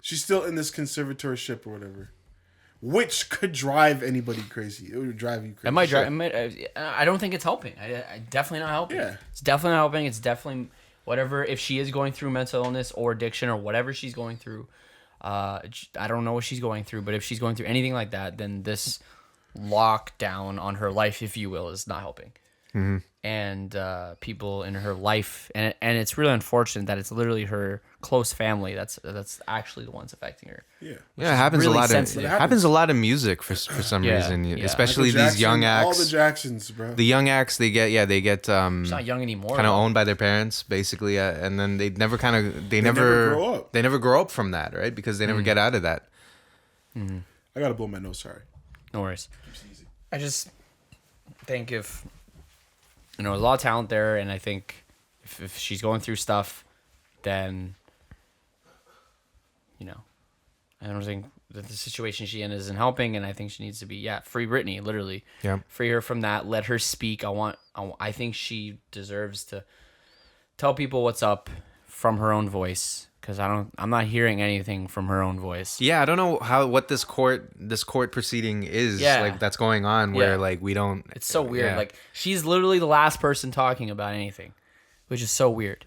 She's still in this conservatorship or whatever, which could drive anybody crazy. It would drive you crazy. It might drive. I don't think it's helping. I definitely not helping. Yeah, it's definitely not helping. It's definitely whatever. If she is going through mental illness or addiction or whatever she's going through, I don't know what she's going through. But if she's going through anything like that, then this lockdown on her life, if you will, is not helping. Mm-hmm. And people in her life, and it's really unfortunate that it's literally her close family that's actually the ones affecting her. Yeah, it happens really a lot. Sensitive. It happens a lot in music for some reason, especially these young acts. All the Jacksons, bro. The young acts, they get She's not young anymore. Kind of owned by their parents, basically, and then they never grow up. They never grow up from that, right? Because they never get out of that. Mm-hmm. I gotta blow my nose. Sorry. No worries. I just think if. There's a lot of talent there, and I think if she's going through stuff, then, I don't think that the situation she in isn't helping, and I think she needs to be, free Britney, literally. Yeah. Free her from that. Let her speak. I think she deserves to tell people what's up from her own voice, because I'm not hearing anything from her own voice. Yeah, I don't know what this court proceeding is like that's going on where like we don't. It's so weird. Yeah. Like she's literally the last person talking about anything, which is so weird,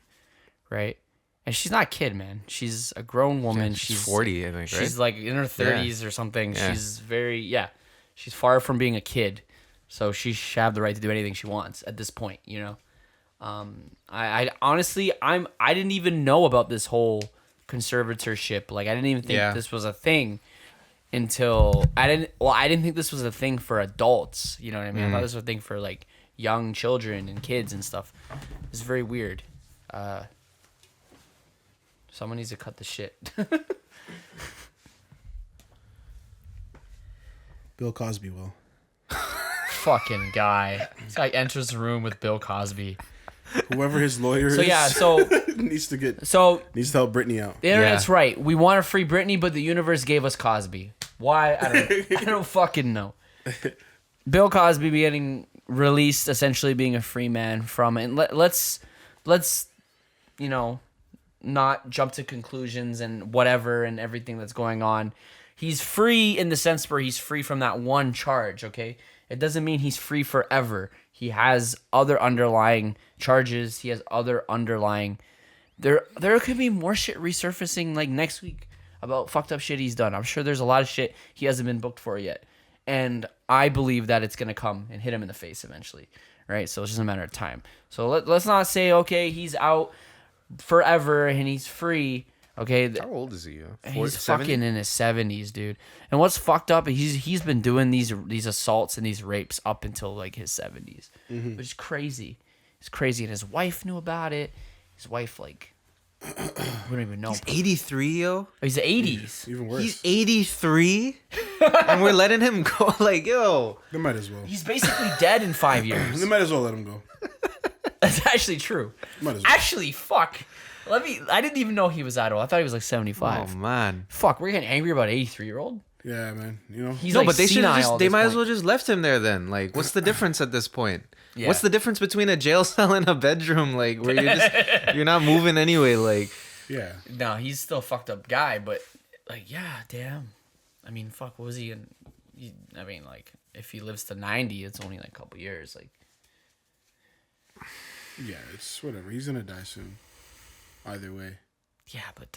right? And she's not a kid, man. She's a grown woman. Yeah, she's 40, I think. Right? She's like in her 30s or something. Yeah. She's she's far from being a kid, so she should have the right to do anything she wants at this point. I honestly, I didn't even know about this whole conservatorship. Like, I didn't even think this was a thing until I didn't think this was a thing for adults. You know what I mean? I thought this was a thing for like young children and kids and stuff. It's very weird. Someone needs to cut the shit. Bill Cosby will. Fucking guy. This guy enters the room with Bill Cosby. Whoever his lawyer is. needs to help Britney out. The internet's right. We want to free Britney, but the universe gave us Cosby. Why? I don't fucking know. Bill Cosby getting released, essentially being a free man from it. Let's not jump to conclusions and whatever and everything that's going on. He's free in the sense where he's free from that one charge, okay? It doesn't mean he's free forever. He has other underlying charges. He has other underlying... There could be more shit resurfacing like next week about fucked up shit he's done. I'm sure there's a lot of shit he hasn't been booked for yet. And I believe that it's going to come and hit him in the face eventually, right? So it's just a matter of time. So let's not say, okay, he's out forever and he's free. Okay, how old is he? He's 70? Fucking in his 70s, dude. And what's fucked up? He's been doing these assaults and these rapes up until like his 70s, which is crazy. It's crazy, and his wife knew about it. His wife, like, we don't even know. He's 83, yo. Oh, he's the 80s. Even worse. He's 83, and we're letting him go. Like, yo, they might as well. He's basically dead in 5 years. They might as well let him go. That's actually true. Might as well. Actually, fuck. I didn't even know he was that old. I thought he was like 75. Oh man. Fuck, we're getting angry about an 83-year-old. Yeah, man. He's like, but they should have they might as well just left him there then. Like, what's the difference at this point? Yeah. What's the difference between a jail cell and a bedroom? Like, where you're not moving anyway. Like, yeah. No, he's still a fucked up guy, but like, yeah, damn. I mean, fuck, what was he in? I mean, like, if he lives to 90, it's only like a couple years. Like, yeah, it's whatever. He's gonna die soon. Either way. Yeah, but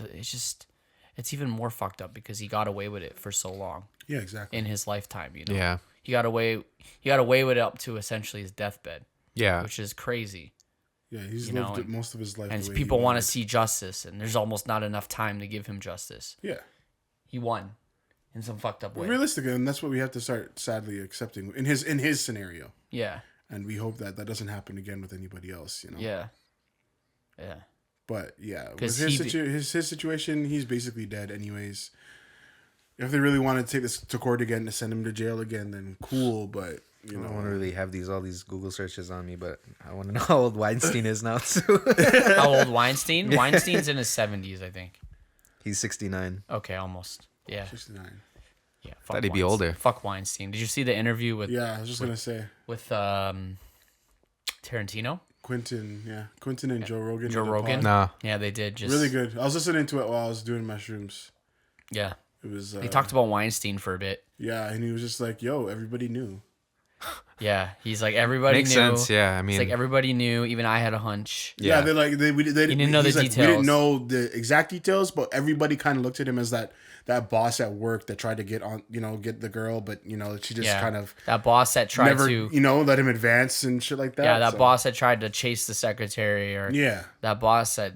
it's even more fucked up because he got away with it for so long. Yeah, exactly. In his lifetime, you know. Yeah. He got away with it up to essentially his deathbed. Yeah. Which is crazy. Yeah, he's lived most of his life. And people want to see justice, and there's almost not enough time to give him justice. Yeah. He won in some fucked up way. Realistically, and that's what we have to start sadly accepting in his scenario. Yeah. And we hope that doesn't happen again with anybody else, you know. Yeah. Yeah. But yeah, with his situation, he's basically dead anyways. If they really want to take this to court again to send him to jail again, then cool. But You know, I don't want to really have all these Google searches on me, but I want to know how old Weinstein is now too. How old Weinstein? Weinstein's in his 70s, I think. He's 69. Okay, almost. Yeah. 69. Yeah. Thought he'd be older. Fuck Weinstein. Did you see the interview with? Yeah, I was just gonna say with Tarantino. Quentin and Joe Rogan. Joe Rogan. Nah. Yeah, they did. Just really good. I was listening to it while I was doing mushrooms. Yeah. It was. He talked about Weinstein for a bit. Yeah, and he was just like, "Yo, everybody knew." Yeah, he's like everybody Makes knew. sense. Yeah, I mean, it's like everybody knew. Even I had a hunch. Yeah, they didn't know the details. We didn't know the exact details, but everybody kind of looked at him as that boss at work that tried to get the girl, but she just kind of that boss that tried to let him advance and shit like that. Yeah, that boss that tried to chase the secretary, or yeah, that boss that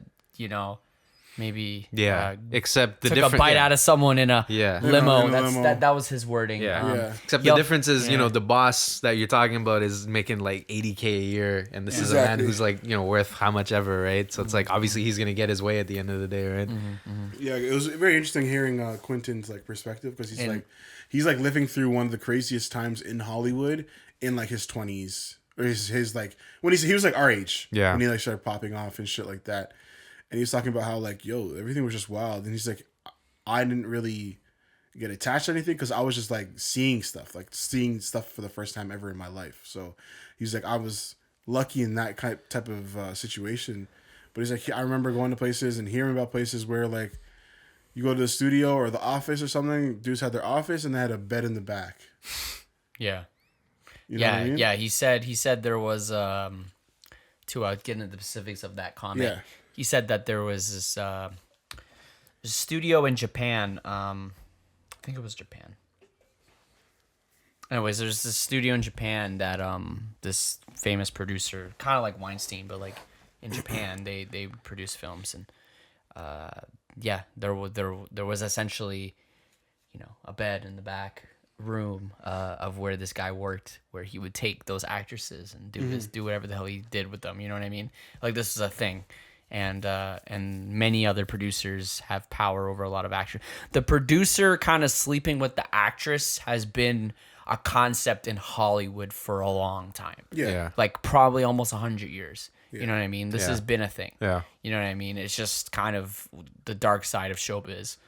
maybe except the took a bite out of someone in a limo. That was his wording. Except the difference is the boss that you're talking about is making like $80K a year, and this is a man who's like worth how much ever, right? So it's like obviously he's gonna get his way at the end of the day, right? Yeah, it was very interesting hearing Quentin's like perspective, because he's living through one of the craziest times in Hollywood in like his 20s, or his like when he was like our age, when he like started popping off and shit like that. And he was talking about how, like, yo, everything was just wild. And he's like, I didn't really get attached to anything because I was just, like, seeing stuff for the first time ever in my life. So he's like, I was lucky in that type of situation. But he's like, I remember going to places and hearing about places where, like, you go to the studio or the office or something, dudes had their office and they had a bed in the back. Yeah. You know what I mean? Yeah. He said there was, to get into the specifics of that comment. Yeah. He said that there was this studio in Japan. I think it was Japan. Anyways, there's this studio in Japan that this famous producer, kind of like Weinstein, but like in Japan, they produce films, and there was essentially, a bed in the back room of where this guy worked, where he would take those actresses and do whatever the hell he did with them. You know what I mean? Like, this is a thing. And many other producers have power over a lot of actors. The producer kind of sleeping with the actress has been a concept in Hollywood for a long time. Yeah. Like probably almost 100 years. Yeah. You know what I mean? This has been a thing. Yeah. You know what I mean? It's just kind of the dark side of showbiz.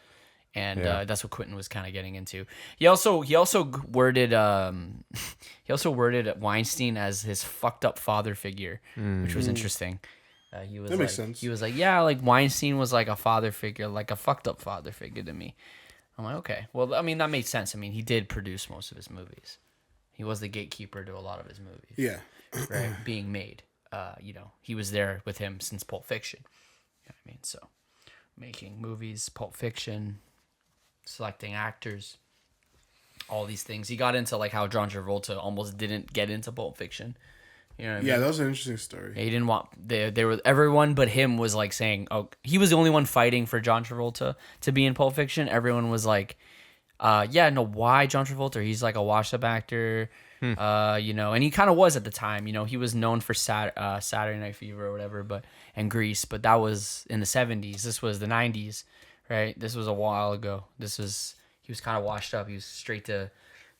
And that's what Quentin was kind of getting into. He also worded Weinstein as his fucked up father figure, which was interesting. That makes sense. He was like, yeah, like Weinstein was like a father figure, like a fucked up father figure to me. I'm like, okay. Well, I mean, that made sense. I mean, he did produce most of his movies. He was the gatekeeper to a lot of his movies. Yeah. Right? Being made. He was there with him since Pulp Fiction. You know what I mean? So, making movies, Pulp Fiction, selecting actors, all these things. He got into like how John Travolta almost didn't get into Pulp Fiction. You know what I mean? Yeah, that was an interesting story. He didn't want there were everyone but him was like saying, oh, he was the only one fighting for John Travolta to be in Pulp Fiction. Everyone was like, why John Travolta? He's like a washed-up actor, and he kind of was at the time. He was known for Saturday Night Fever or whatever, and Grease, but that was in the 70s. This was the 90s, right? This was a while ago. He was kind of washed up. He was straight to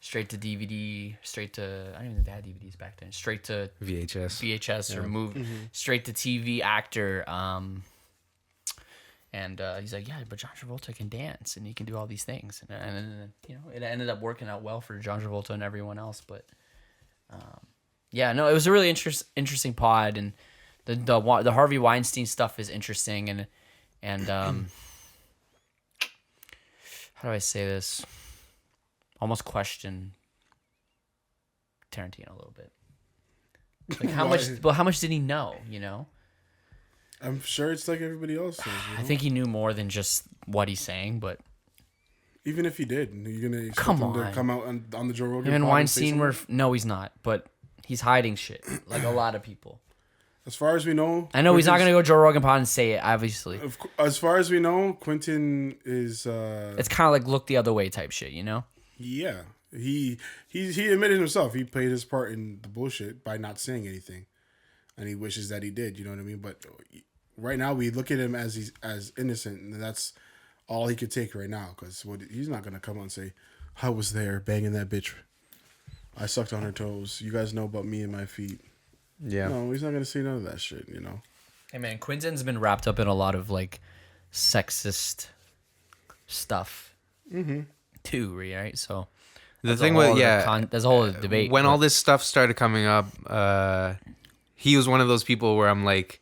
DVD, I don't even think they had DVDs back then. Straight to VHS or movie, straight to TV actor. And he's like, yeah, but John Travolta can dance and he can do all these things, and it ended up working out well for John Travolta and everyone else. But it was a really interesting pod, and the Harvey Weinstein stuff is interesting, and how do I say this? Almost question Tarantino a little bit. Like how much did he know? I'm sure it's like everybody else says. I think he knew more than just what he's saying, but even if he did, you're gonna expect come him to come out on the Joe Rogan. Him and Weinstein no, he's not, but he's hiding shit like a lot of people. As far as we know, I know he's not gonna go Joe Rogan pod and say it. Obviously, as far as we know, Quentin is. It's kind of like look the other way type shit, Yeah, he admitted himself. He played his part in the bullshit by not saying anything, and he wishes that he did. You know what I mean? But right now, we look at him as innocent, and that's all he could take right now. Because he's not gonna come out and say, "I was there banging that bitch I sucked on her toes. You guys know about me and my feet. Yeah. No, he's not gonna say none of that shit. You know. Hey man, Quinton's been wrapped up in a lot of like sexist stuff too, right? So the thing with there's a whole debate when all this stuff started coming up. He was one of those people where I'm like,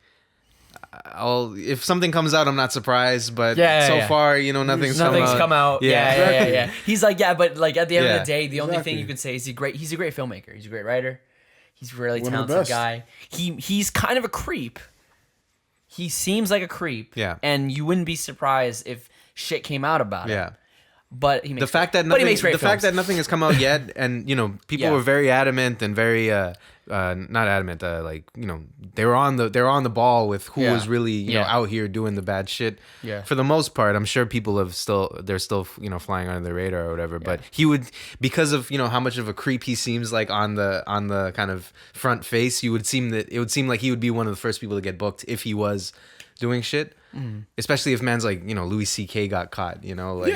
if something comes out, I'm not surprised. But so far, you know, nothing's come out. Yeah. He's like, but like at the end of the day, the only thing you could say is he's a great filmmaker. He's a great writer. He's a really talented guy. He's kind of a creep. He seems like a creep. Yeah. And you wouldn't be surprised if shit came out about it. Yeah. But he makes the fact that nothing has come out yet, and you know, people were very adamant and very not adamant, like, you know, they were on the ball with who was really, you know, out here doing the bad shit. Yeah. For the most part, I'm sure people they're still, you know, flying under the radar or whatever. But he would, because of, you know, how much of a creep he seems like on the kind of front face, it would seem like he would be one of the first people to get booked if he was doing shit. Especially if man's like, you know, Louis C.K. got caught, you know, like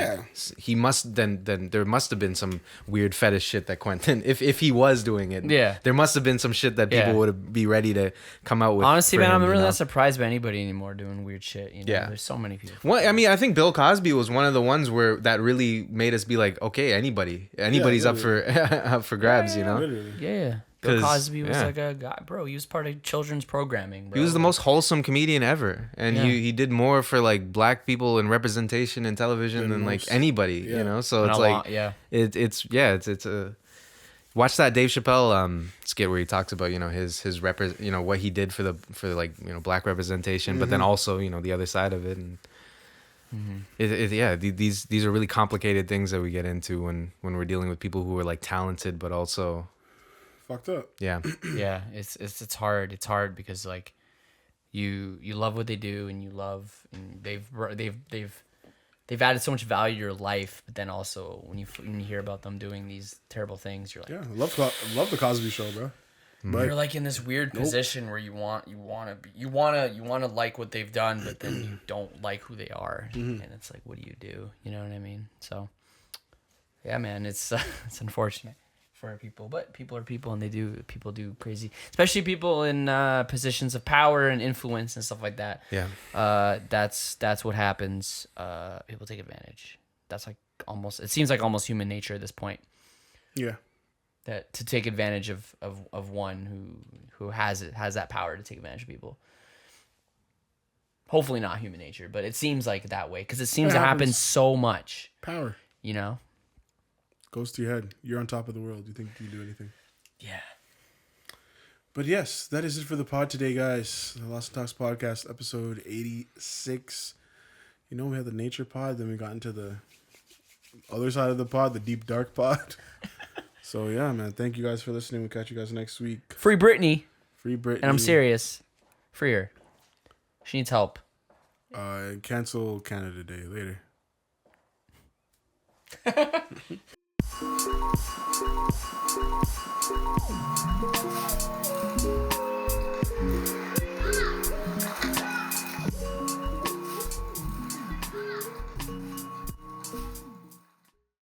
he must then there must have been some weird fetish shit that Quentin, if he was doing it, there must have been some shit that people would be ready to come out with. Honestly, man, I'm really not surprised by anybody anymore doing weird shit. You know? There's so many people. Well, I mean, I think Bill Cosby was one of the ones where that really made us be like, okay, anybody's up for grabs, you know? Literally. Yeah. Bill Cosby was like a guy, bro. He was part of children's programming, bro. He was the most wholesome comedian ever, and he did more for like black people and representation in television than like anybody, you know. So it's like, it's a watch that Dave Chappelle skit where he talks about, you know, his you know, what he did for like, you know, black representation, but then also, you know, the other side of it, and these are really complicated things that we get into when we're dealing with people who are like talented but also fucked up. Yeah. Yeah, it's hard. It's hard because like you love what they do, and they've added so much value to your life, but then also when you hear about them doing these terrible things, you're like, love the Cosby Show, bro. But you're like in this weird position where you want to like what they've done, but then you don't like who they are, and it's like, what do? You know what I mean? So yeah, man, it's unfortunate for people, but people are people, and people do crazy, especially people in positions of power and influence and stuff like that. That's what happens. People take advantage. That's like it seems like almost human nature at this point. Yeah, that to take advantage of one who has that power to take advantage of people. Hopefully not human nature, but it seems like that way because it seems to happen so much. Power, you know. Goes to your head. You're on top of the world. You think you can do anything. Yeah. But yes, that is it for the pod today, guys. The Lost Talks podcast, episode 86. You know, we had the nature pod, then we got into the other side of the pod, the deep dark pod. So yeah, man. Thank you guys for listening. We'll catch you guys next week. Free Britney. Free Britney. And I'm serious. Free her. She needs help. Cancel Canada Day. Later.